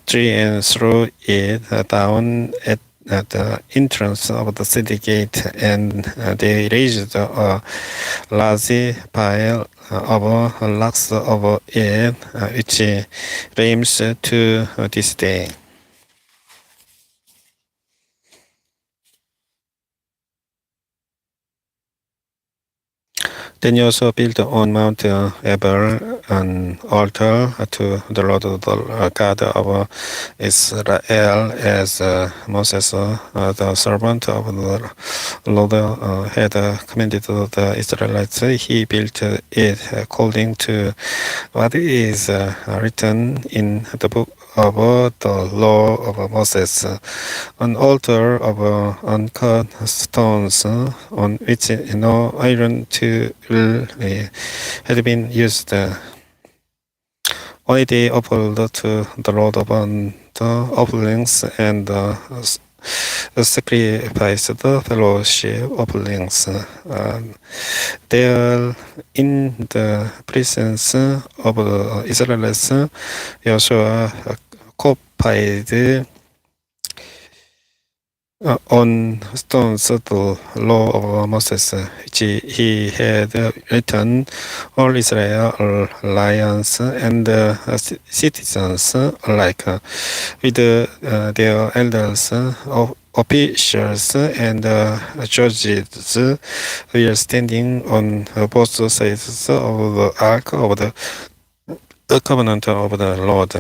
tree and throw it down at the entrance of the city gate, and they raised a large pile of logs of it, which remains to this day. Then Yoshua built on Mount Ebal an altar to the Lord, the God of Israel, as Moses, the servant of the Lord, had commanded the Israelites. He built it according to what is written in the book of the law of Moses, an altar of uncut stones on which no iron tool had been used. Only they offered to the Lord upon the offerings and sacrificed the fellowship offerings. There, in the presence of the Israelites, Yoshua copied on stones the law of Moses, which he had written, all Israel alliance and citizens alike, with their elders, officials, and judges, were standing on both sides of the ark of the covenant of the Lord,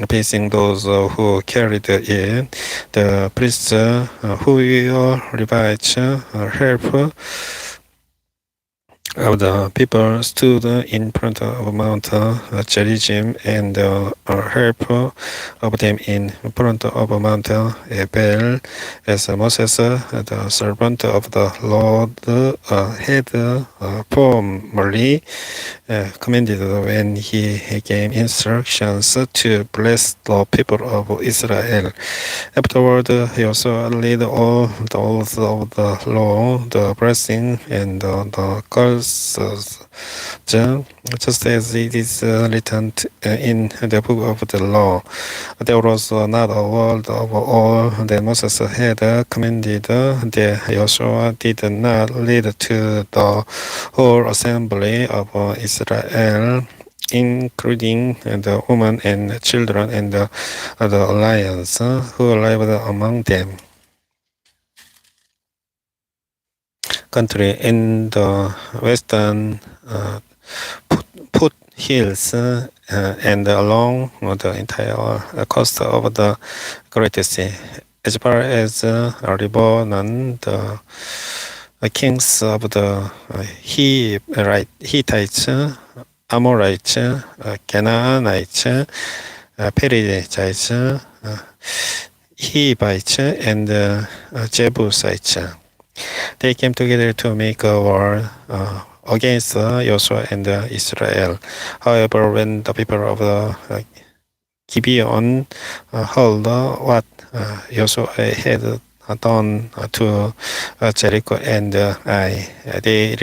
facing those who carried it. The priests who will Levites help the people stood in front of Mount Gerizim, and help of them in front of Mount Ebal, as Moses, the servant of the Lord, had formerly commanded when he gave instructions to bless the people of Israel. Afterward, Yoshua led all the oaths of the law, the blessing, and the curses, just as it is written in the book of the law. There was not a word of all that Moses had commanded that Yoshua did not lead to the whole assembly of Israel, including the women and children and the alliance who lived among them. Country in the western foothills and along the entire coast of the Great Sea, as far as Lebanon, the kings of the Hittites, Amorites, Canaanites, Perizzites, Hivites, and Jebusites. They came together to make a war against Joshua and Israel. However, when the people of Gibeon heard what Joshua had done to Jericho and Ai, they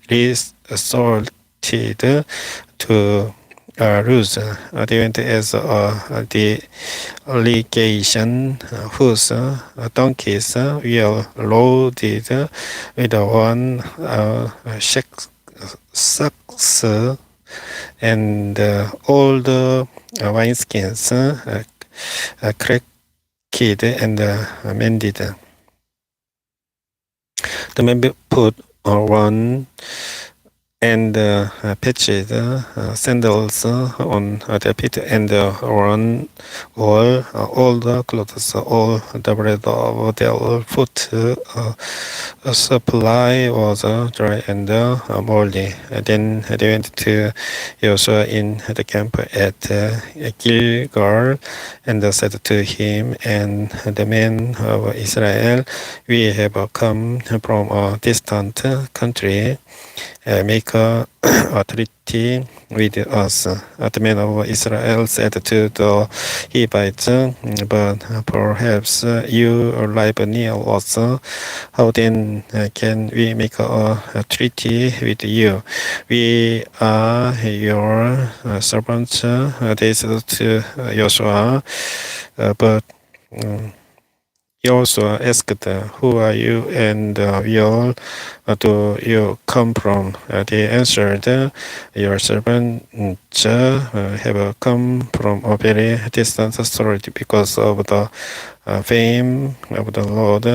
resorted to Luz. They went as the delegation whose donkeys were loaded with one sacks and old wineskins, cracked and mended. The men put on and patched sandals on their feet and worn all the clothes, all the bread of their foot. Supply was dry and moldy. Then they went to Yoshua in the camp at Gilgal and said to him and the men of Israel, "We have come from a distant country. Make a treaty with us." The men of Israel said to the Hivites, "But perhaps you live near us. How then can we make a treaty with you? We are your servants." They said to Joshua, but Yoshua asked, "Who are you and where do you come from?" They answered, "Your servants have come from a very distant source because of the fame of the Lord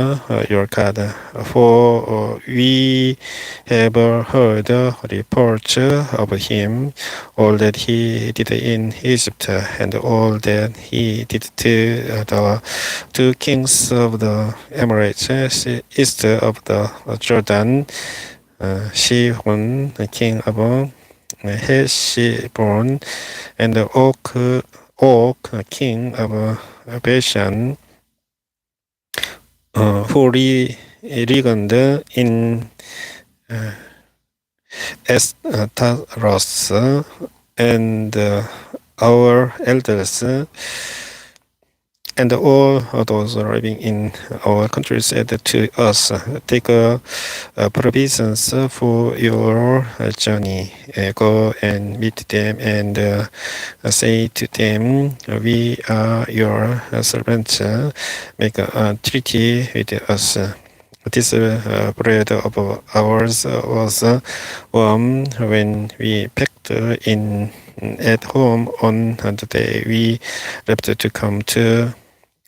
your God. For we have heard reports of him, all that he did in Egypt, and all that he did to the two kings of the Amorites east of the Jordan, Sihon, king of Heshbon, and Og, king of Bashan, who reigned in Estaros, and our elders And all those living in our country said to us, take provisions for your journey. Go and meet them and say to them, we are your servants. Make a treaty with us. This bread of ours was warm when we packed in at home on the day we left to come to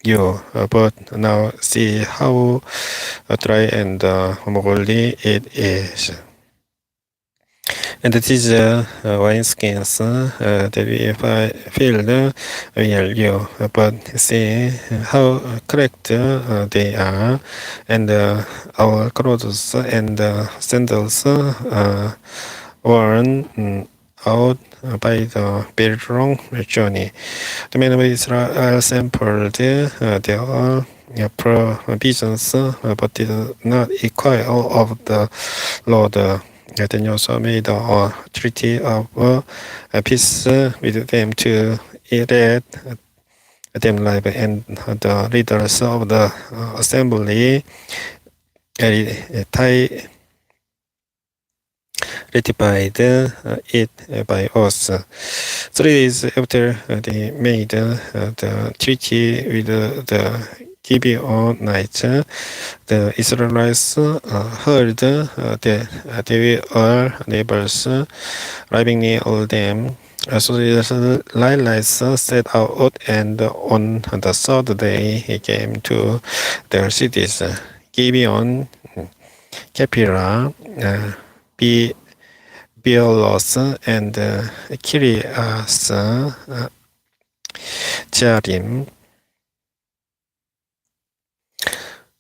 you. But now see how dry and moldy it is. And these wineskins that we filled will you, but see how cracked they are, and our clothes and sandals worn out by the very long journey. The men of Israel sampled their provisions, but did not inquire of the Lord. Then Yoshua made a treaty of peace with them to let them live, and the leaders of the assembly ratified it by us. 3 days after they made the treaty with the Gibeonites, the Israelites heard that they were neighbors living near all them. So the Israelites set out, and on the third day he came to their cities, Gibeon, Kephira, Beelos, and Kirias Jearim.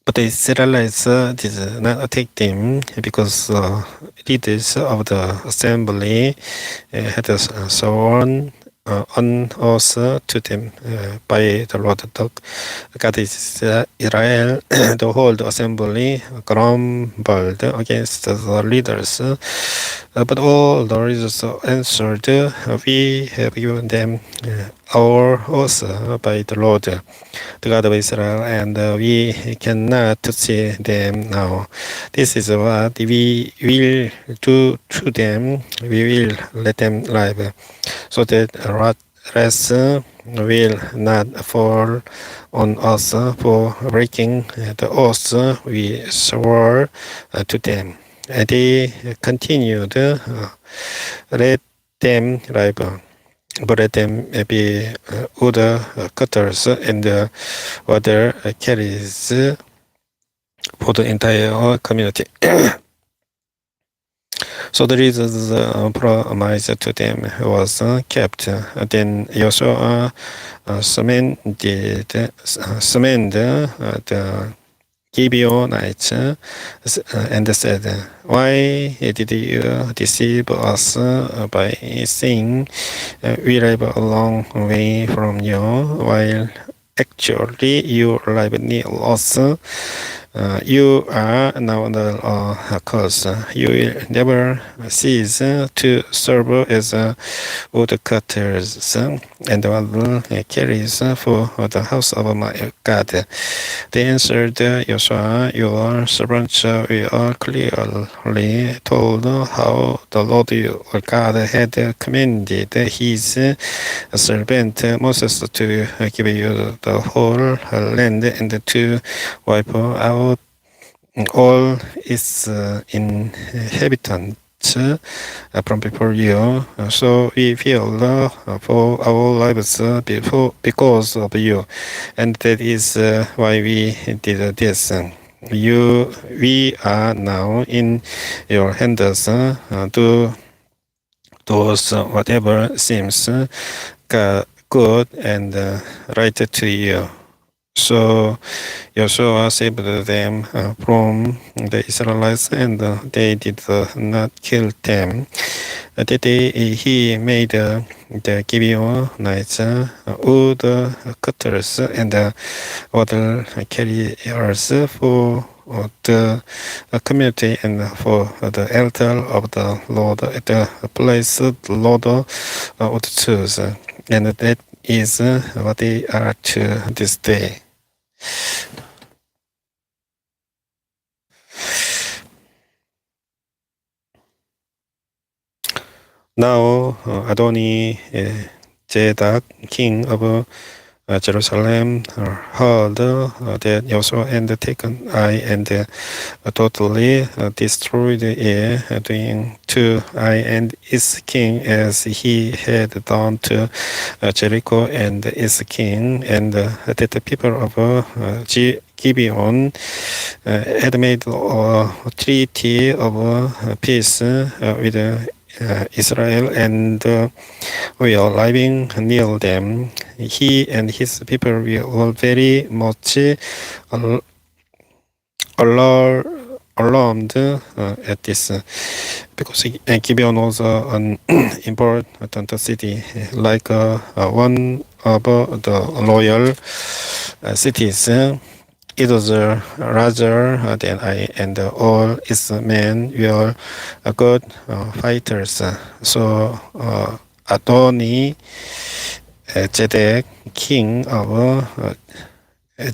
But the Israelites did not attack them, because leaders of the assembly had sworn on us to them by the Lord God Israel. The whole assembly grumbled against the leaders, but all the leaders answered, we have given them our oath by the Lord, the God of Israel, and we cannot see them now. This is what we will do to them. We will let them live, so that wrath will not fall on us for breaking the oath we swore to them. And they continued, let them live, but let them be wood cutters and water carriers for the entire community. So the leaders' promise to them was kept. Then Yoshua summoned the Gibeonites and said, why did you deceive us by saying we live a long way from you, while actually you live near us? You are now under a curse. You will never cease to serve as woodcutters and water carriers for the house of my God. They answered Yoshua, your servants, we are clearly told how the Lord your God had commanded his servant Moses to give you the whole land and to wipe out all its inhabitants from before you. So we feel for our lives because of you, and that is why we did this. We are now in your hands. Do those whatever seems good and right to you. So Yoshua saved them from the Israelites, and they did not kill them. That day he made the Gibeonites wood cutters and water carriers for the community and for the altar of the Lord at the place the Lord would choose. And that is what they are to this day. Now Adoni Jedak, king of Jerusalem, heard that Yoshua and taken Ai and totally destroyed it, doing to Ai and its king as he had done to Jericho and its king, and that the people of Gibeon had made a treaty of peace with Israel, and we are living near them. He and his people were very much alarmed at this, because Gibeon was an important city, like one of the loyal cities. It was larger than I, and all its men were good fighters. So Adoni Zedek, king of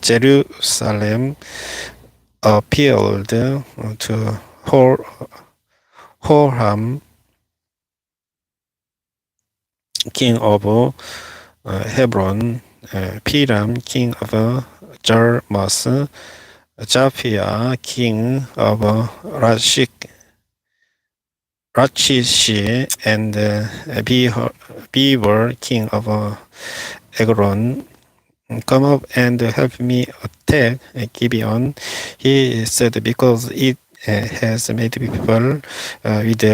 Jerusalem, appealed to Horam, king of Hebron, Piram, king of Jarmus, Japhia, king of Lachish, and Beaver, king of Egron. Come up and help me attack Gibeon, he said, because it has made people with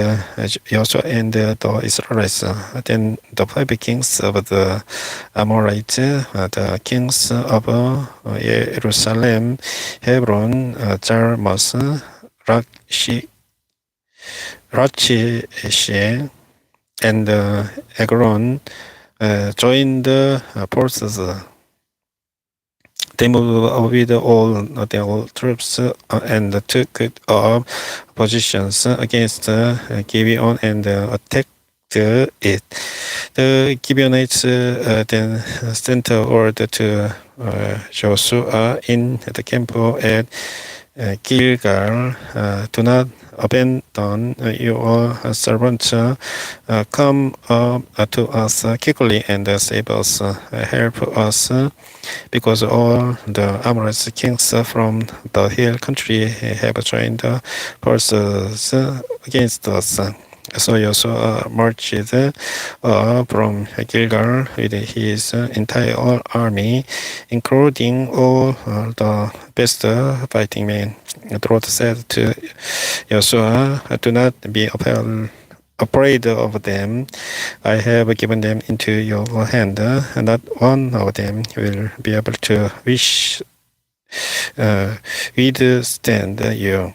Joshua and the Israelites. Then the 5 kings of the Amorites, the kings of Jerusalem, Hebron, Jarmus, Lachish, and Egron, joined forces. They moved with all their troops and took up positions against Gibeon and attacked it. The Gibeonites then sent word to Joshua in the camp at Gilgal, do not abandon your servants. Come to us quickly and save us. Help us, because all the Amorite kings from the hill country have joined forces against us. So Joshua marched from Gilgal with his entire army, including all the best fighting men. The Lord said to Joshua, do not be afraid of them. I have given them into your hand. Not one of them will be able to withstand you.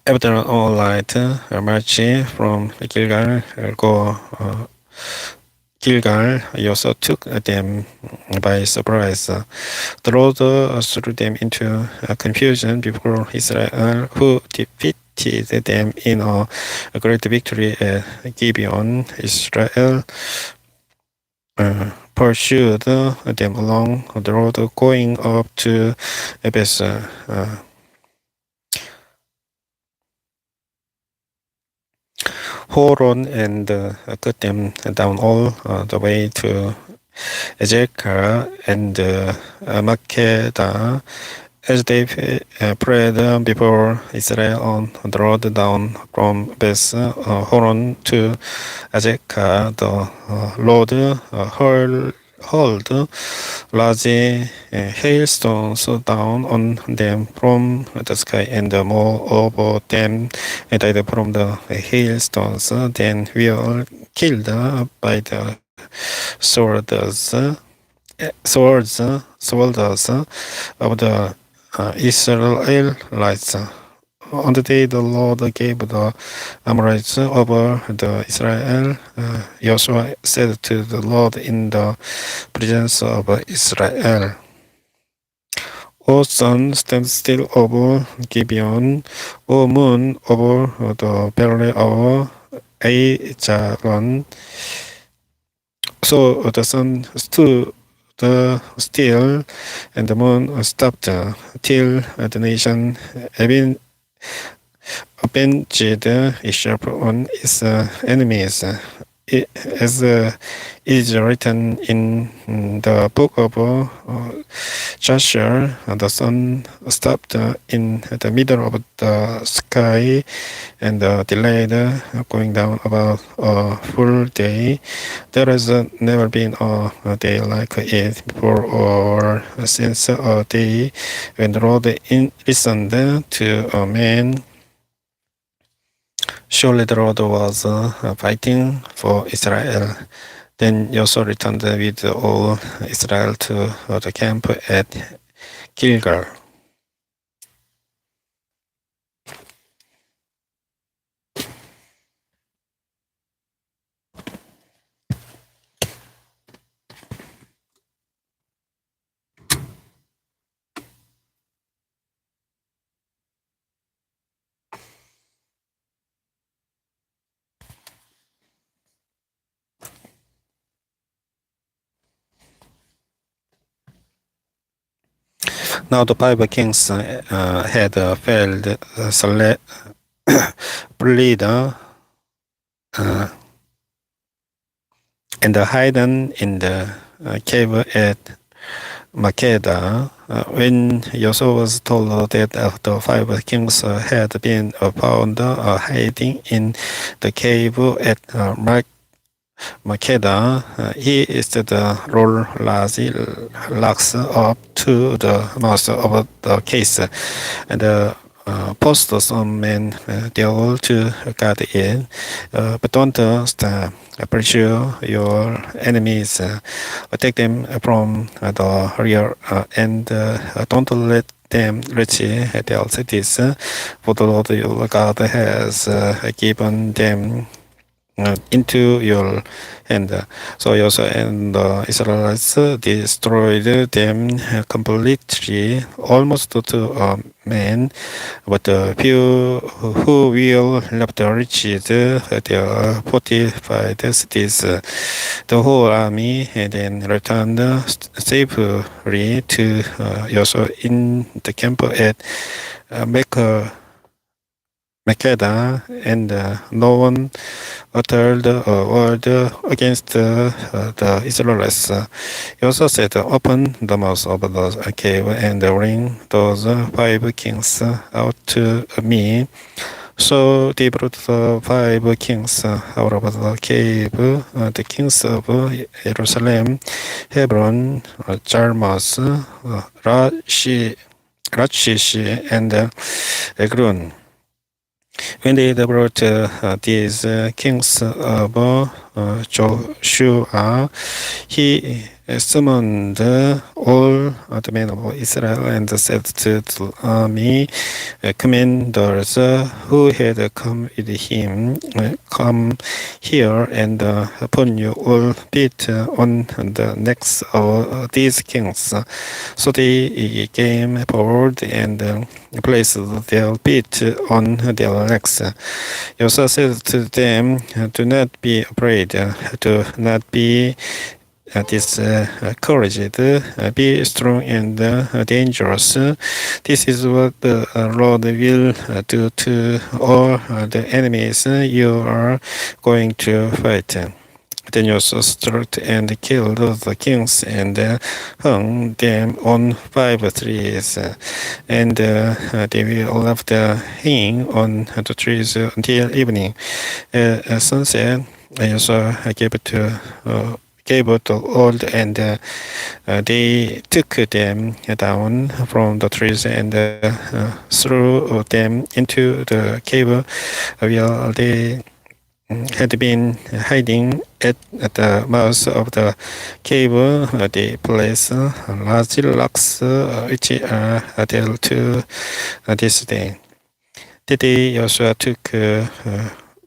After all night march from Gilgal, Joshua took them by surprise. The Lord threw them into confusion before Israel, who defeated them in a great victory at Gibeon. Israel pursued them along the road going up to Bethel. Horon and cut them down all the way to Ezekah and Makkedah, as they prayed before Israel on the road down from Beth Horon to Ezekah. The Lord hurled large hailstones down on them from the sky, and more of them died from the hailstones than were killed by the swords of the Israelites. On the day the Lord gave the Amorites over the Israel, Joshua said to the Lord in the presence of Israel, O sun, stand still over Gibeon. O moon, over the valley of Ajalon. So the sun stood still, and the moon stopped till the nation avenged itself on its enemies. As is written in the book of Joshua, the sun stopped in the middle of the sky and delayed going down about a full day. There has never been a day like it before or since a day when the Lord listened to a man. Surely the Lord was fighting for Israel. Then Joshua returned with all Israel to the camp at Gilgal. Now the five kings had failed leader and hidden in the cave at Makeda. When Joshua was told that the five kings had been found hiding in the cave at Makeda, he instead rolled large locks up to the mouth of the case and posted some men there to guard it. But don't pursue your enemies. Attack them from the rear and don't let them reach their cities. For the Lord your God has given them into your hand. So Joshua and the Israelites destroyed them completely, almost to a man. But the few who will left reached their fortified cities. The whole army then returned safely to Joshua in the camp at Makeda, and no one uttered a word against the Israelites. He also said, "Open the mouth of the cave and bring those five kings out to me." So they brought the five kings out of the cave, the kings of Jerusalem, Hebron, Jarmus, Lachish, and Eglon. When they brought these kings of Joshua, he summoned all the men of Israel and said to the army commanders who had come with him, "Come here and upon you all beat on the necks of these kings." So they came forward and placed their feet on their necks. Joshua said to them, "Do not be afraid, do not be discouraged, be strong and dangerous. This is what the Lord will do to all the enemies you are going to fight." Then Joshua struck and killed the kings and hung them on 5 trees. And they were left hanging on the trees until evening. At sunset, Joshua gave out the old, and they took them down from the trees and threw them into the cave where they had been hiding. At the mouth of the cave. They placed large rocks which are there to this day. The day Joshua took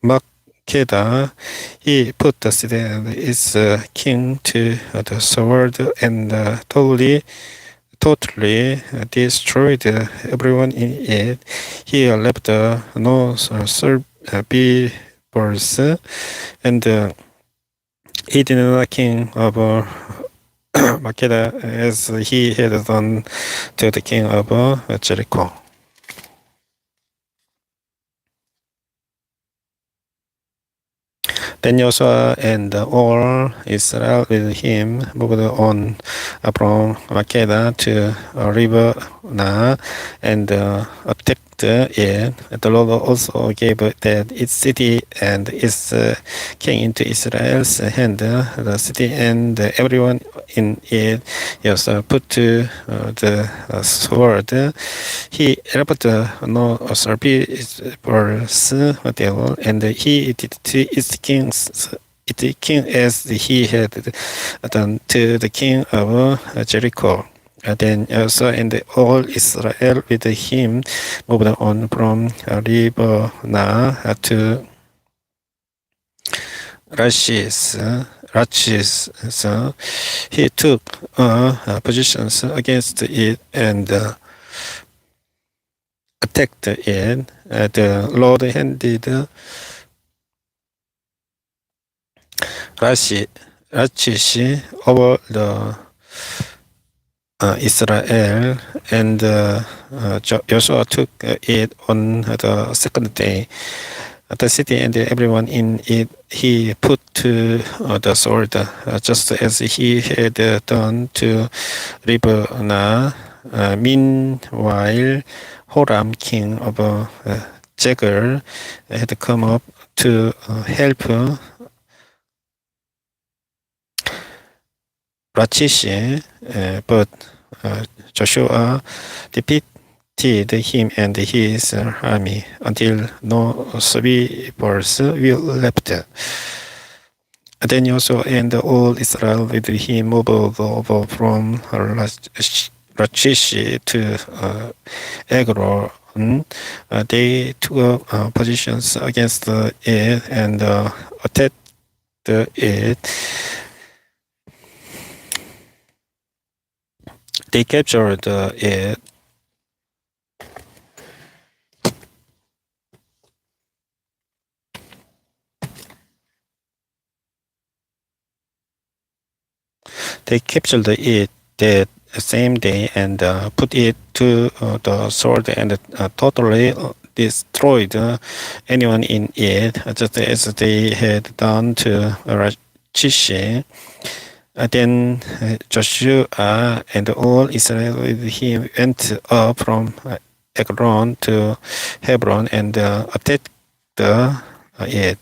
Makeda, he put the city and its king to the sword and totally destroyed everyone in it. He left no survivors, and He did not king of Makeda as he had done to the king of Jericho. Then Joshua and all Israel with him moved on from Makeda to Riblah and attacked it. The Lord also gave that its city and its king into Israel's hand. The city and everyone in it Joshua put to the sword. He helped no survivors devil, and he did to its king as he had done to the king of Jericho. Then Asa and all Israel with him moved on from Libnah to Lachish. So he took positions against it and attacked it. The Lord handed Lachish over the Israel, and Joshua took it on the second day. The city and everyone in it he put to the sword, just as he had done to Libnah. Meanwhile, Horam, king of Jagur, had come up to help Lachish, but Joshua defeated him and his army until no survivors were left. Then Joshua and all Israel with him moved over from Lachish to Ekron. They took positions against it and attacked it. They captured it. They captured it that same day and put it to the sword and totally destroyed anyone in it, just as they had done to Lachish. Then Joshua and all Israel with him went up from Ekron to Hebron and attacked it.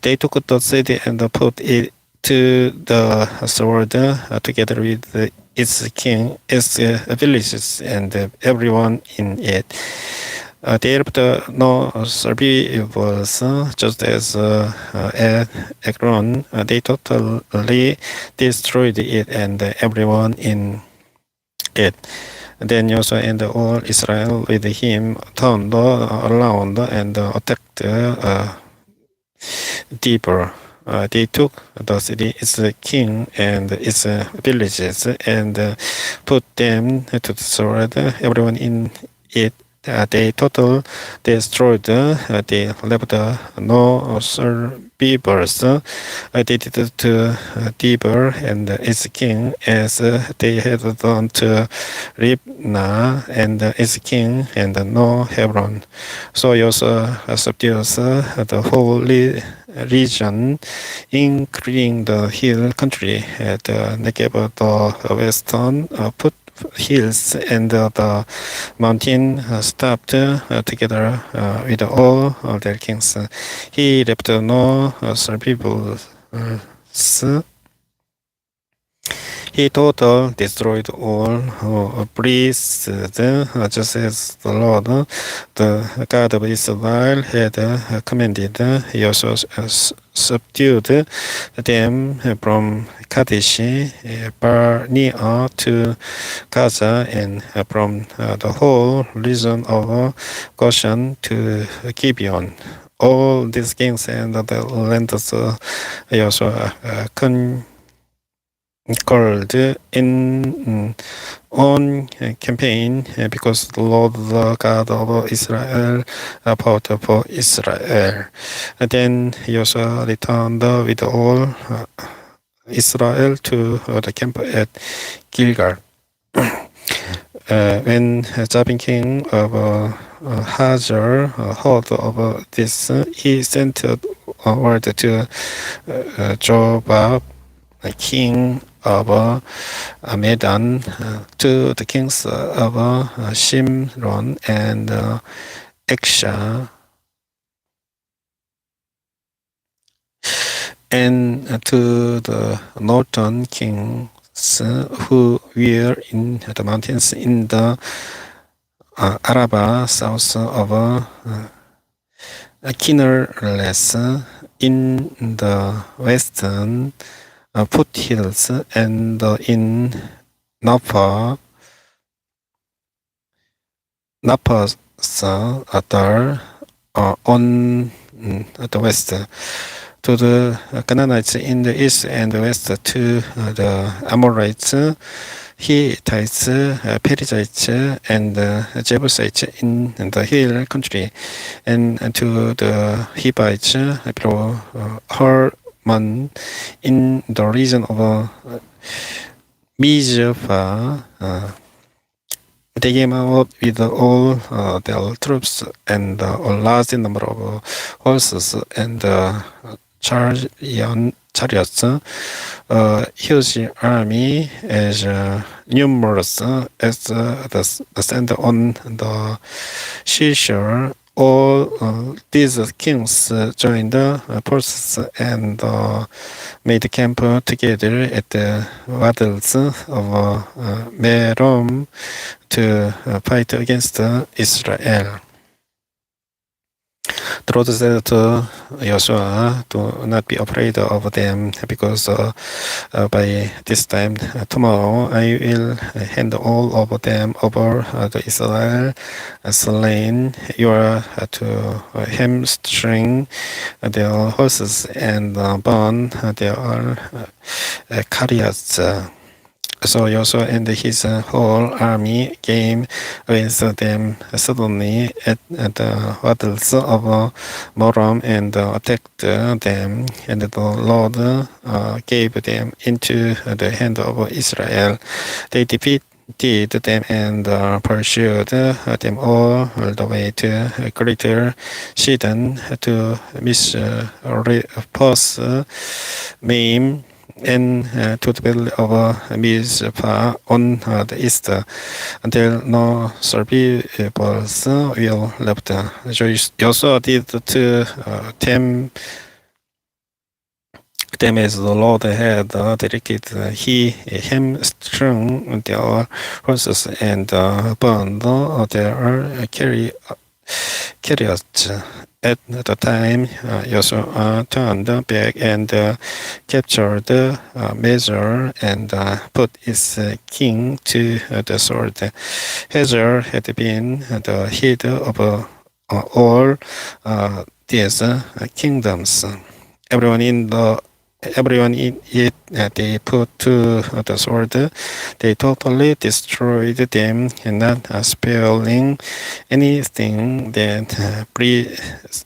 They took the city and put it to the sword together with its king, its villages, and everyone in it. They left no survivors, just as at Ekron. They totally destroyed it and everyone in it. Then Joshua and all Israel with him turned around and attacked deeper. They took the city, its king, and its villages, and put them to the sword. Everyone in it they total destroyed. They left no survivors. They did to Deber and its king as they had done to Libnah and its king and no Hebron. So Joshua subdues the whole region, including the hill country, the Negev, the western hills, and the mountain stopped together with all their kings. He left no survivors. He totally destroyed all priests, just as the Lord, the God of Israel, had commanded. He also subdued them from Kadesh Barnea to Gaza, and from the whole region of Goshen to Gibeon. All these kings and the lands Joshua called in on campaign because the Lord, the God of Israel, fought for Israel. Then Joshua returned with all Israel to the camp at Gilgal. When Jabin king of Hazor heard of this, he sent word to Jobab, king of Medan, to the kings of Shimron and Eksha, and to the northern kings who were in the mountains in the Araba south of Kinnerless, in the western foothills, and in Napa's Adar on the west, to the Canaanites in the east and west, to the Amorites, Hittites, Perizzites, and Jebusites in the hill country, and to the Hivites below Hermon in the region of Mizpah. They came out with all their troops and a large number of horses and chariots, a huge army as numerous as the sand on the seashore. All these kings joined forces and made camp together at the waters of Merom to fight against Israel. The Lord said to Yoshua, "Do not be afraid of them, because by this time tomorrow I will hand all of them over to Israel, slain. You are to hamstring their horses and burn their chariots." So Joshua and his whole army came against them suddenly at the waters of Moram and attacked them, and the Lord gave them into the hand of Israel. They defeated them and pursued them all the way to Greater Sidon, to Mispos, Maim, and to the valley of Mizpah on the east, until no survivors were left. Joshua did to them as the Lord had directed. He hamstrung their horses and burned their chariots. At the time, Joshua turned back and captured Hazor and put its king to the sword. Hazor had been the head of all these kingdoms. Everyone in it they put to the sword. They totally destroyed them, not sparing anything that breathed,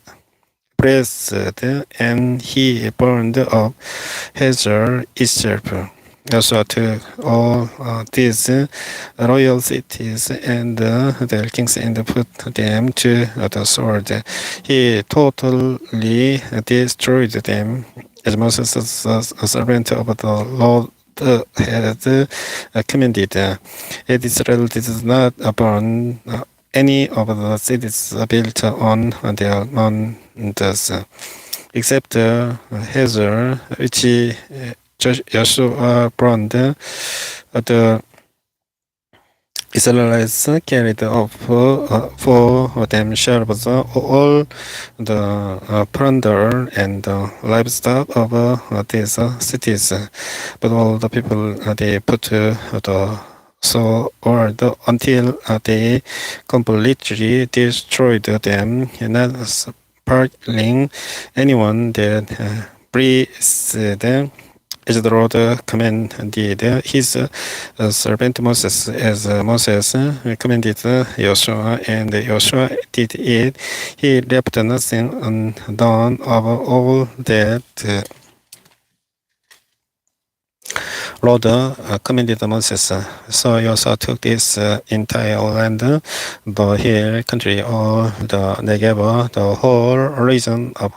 and he burned up Hazor itself. Also took all these royal cities and their kings and put them to the sword. He totally destroyed them, as Moses, a servant of the Lord, had commanded. Yet Israel did not burn any of the cities built on their mountains, except Hazor, which Yoshua burned. The Israelites carried off for themselves all the plunder and livestock of these cities, but all the people they put to the sword until they completely destroyed them, not sparing anyone that breathed. as the Lord commanded his servant Moses, as Moses commanded Yoshua, and Yoshua did it. He left nothing undone of all that Lord commanded Moses. So Joshua took this entire land, the hill country, all the Negev, the whole region of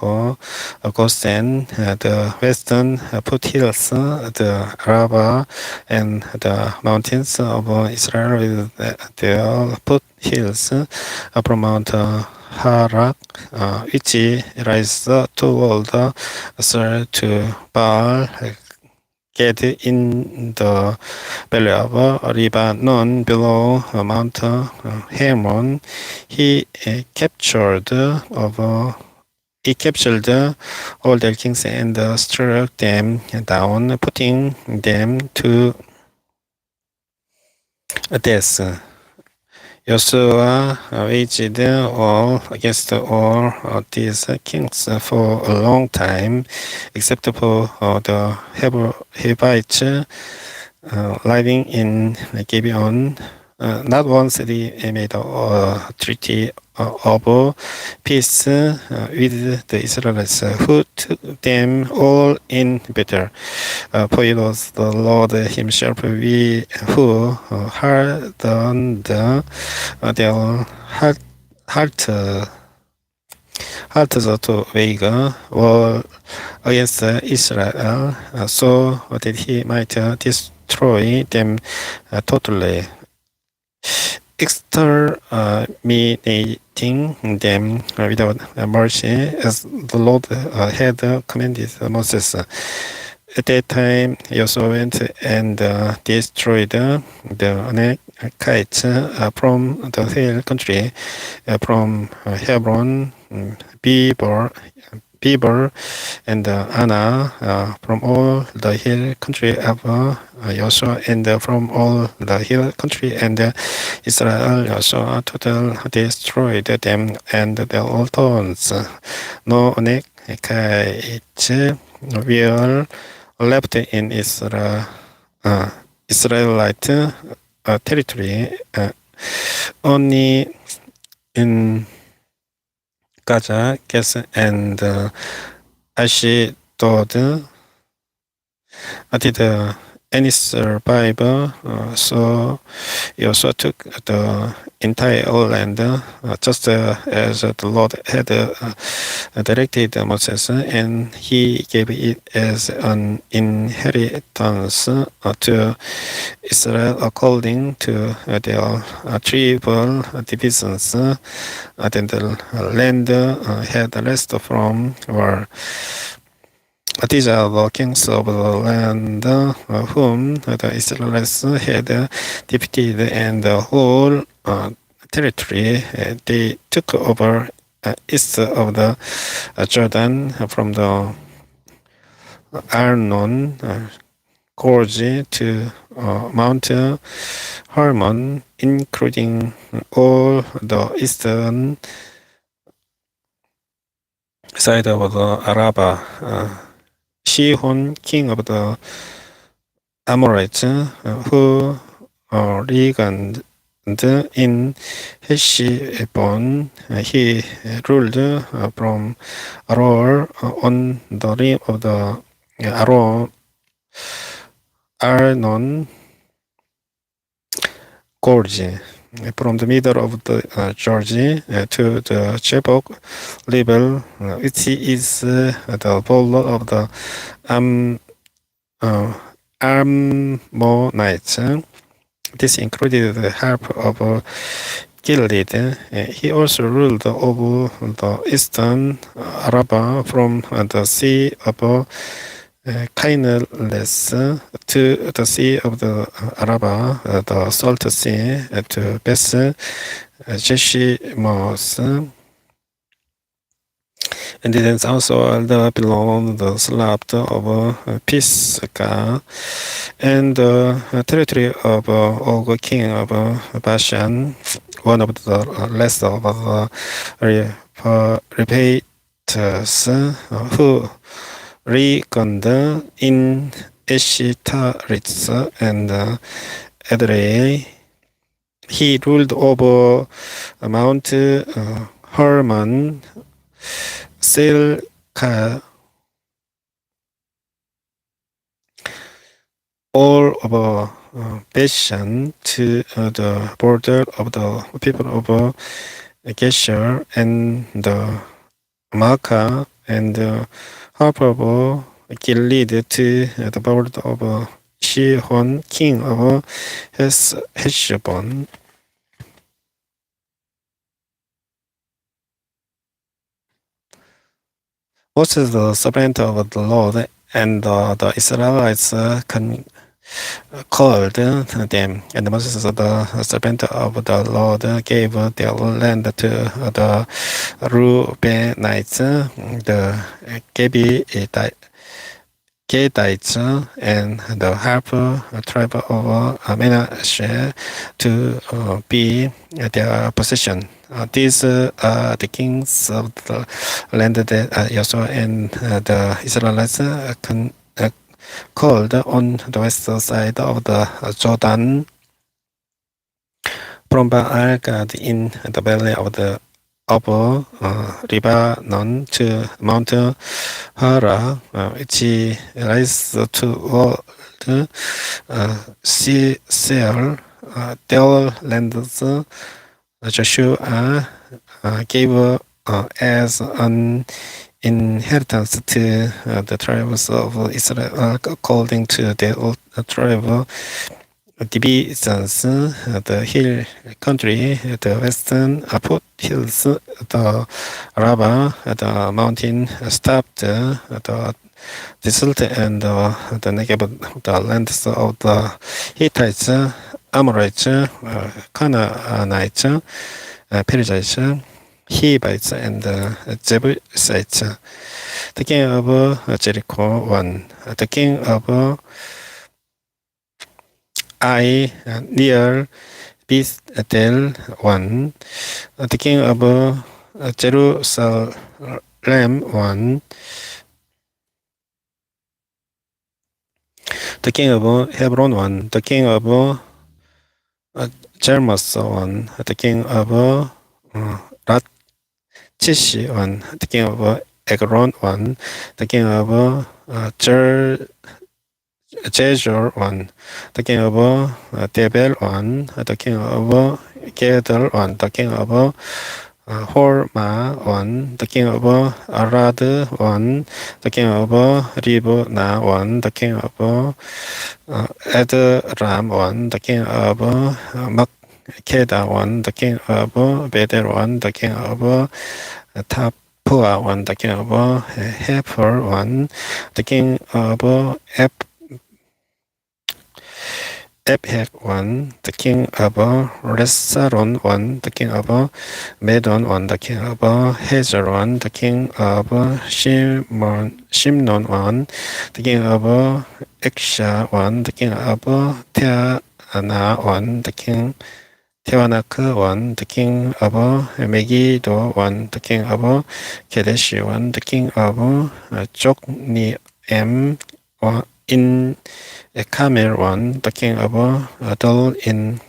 Goshen, the western foothills, the Arabah, and the mountains of Israel with their foothills from Mount Harak, which rises toward the south to Baal Gad in the valley of Lebanon below Mount Hermon. He captured all their kings and struck them down, putting them to death. Yoshua waged war against all these kings for a long time, except for the Hivites living in Gibeon. Not once he made a treaty of peace with the Israelites, who took them all in battle. For it was the Lord himself who hardened their hearts to wage war against Israel, so that he might destroy them totally, exterminating them without mercy, as the Lord had commanded Moses. At that time, Joshua went and destroyed the Amalekites from the hill country, from Hebron, Beber, and Anna, from all the hill country of Joshua, and from all the hill country and Israel. Joshua totally destroyed them and their altars. No Amalekites were left in Israelite territory, only in Gaza, Gaza, and Ashdod did any survivor. So Joshua took the entire land, just as the Lord had directed Moses, and he gave it as an inheritance to Israel according to their tribal divisions. Then the land had rest from war. These are the kings of the land whom the Israelites had defeated, and the whole territory they took over east of the Jordan, from the Arnon Gorge to Mount Hermon, including all the eastern side of the Arabah. Sihon, king of the Amorites, who reigned in Heshbon, he ruled from Aroer on the rim of the Arnon Gorge, from the middle of the George to the Jabbok River, which is the border of the Ammonites. This included the half of Gilead. He also ruled over the eastern Arabah from the Sea of Canaan-less to the Sea of the Arabah, the Salt Sea, to Beth Jeshimoth, and then also below the slab of Pisgah, and the territory of Og, king of Bashan, one of the last of the Rephaitites, who reigned in Eshitaritz and Edrei. He ruled over Mount Hermon, Silka, all over Bashan to the border of the people of Geshur and the Makkah and half of Gilead to the border of Shihon, king of Heshbon. Moses, the servant of the Lord, and the Israelites called them, and Moses, the servant of the Lord, gave their land to the Reubenites, the Gadites, and the half tribe of Manasseh to be their possession. These are the kings of the land that Yoshua and the Israelites called on the west side of the Jordan, from Baal Gad in the valley of the upper Lebanon to Mount Hara, which lies toward Seir. Their lands Joshua gave as an inheritance to the tribes of Israel according to their tribe divisions: the hill country, the western foothills, the Araba, the mountain stopped, the desert, and the Negev, the lands of the Hittites, Amorites, Canaanites, Perizzites, Hivites, and Jebusites. The king of Jericho won. The king of Ai near Bethel won. The king of Jerusalem won. The king of Hebron won. The king of Jarmus won. The king of Lachish won. The king of Ekron won. The king of Jezreel won. The king of Debel won. The king of Gedal won. The king of Horma won. The king of Arad won. The king of Libna won. The king of Edram won. The king of Makkedah won. The king of Bedel won. The king of Tapua won. The king of Hefer won. The king of Ephek won. The king of Resaron won. The king of Medon won. The king of Hazer won. The king of Shimnon won. The king of Eksha won. The king of Teana won. The king Teanak won. The king of Megiddo won. The king of Kadesh won. The king of Jokneam in Carmel won. The king of Dol in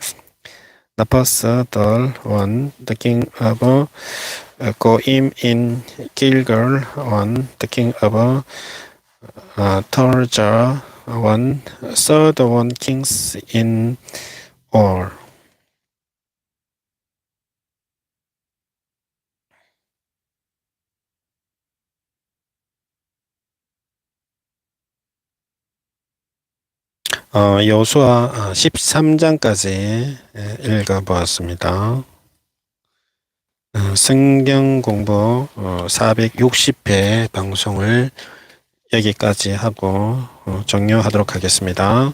Napas Dol won. The king of Goim in Gilgal won. The king of Torjah won. So the one kings in all. 여호수아 13장까지 읽어보았습니다. 성경공부 460회 방송을 여기까지 하고 종료하도록 하겠습니다.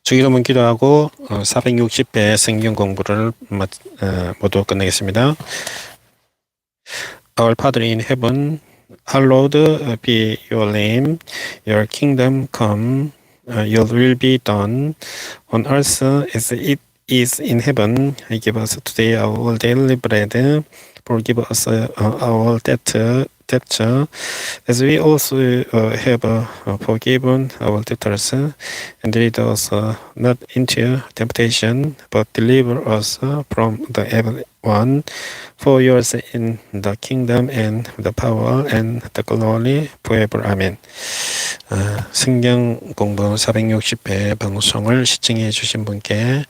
주기도문 기도하고 460회 성경공부를 모두 끝내겠습니다. Our Father in heaven, hallowed be your name. Your kingdom come. Your will be done on earth as it is in heaven. Give us today our daily bread. Forgive us our debt debt, as we also have forgiven our debtors, and lead us not into temptation, but deliver us from the evil one. For yours in the kingdom and the power and the glory forever. Amen. 성경 공부 460회 방송을 시청해 주신 분께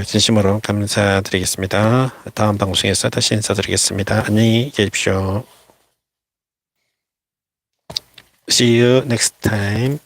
진심으로 감사드리겠습니다. 다음 방송에서 다시 인사드리겠습니다. 안녕히 계십시오. See you next time.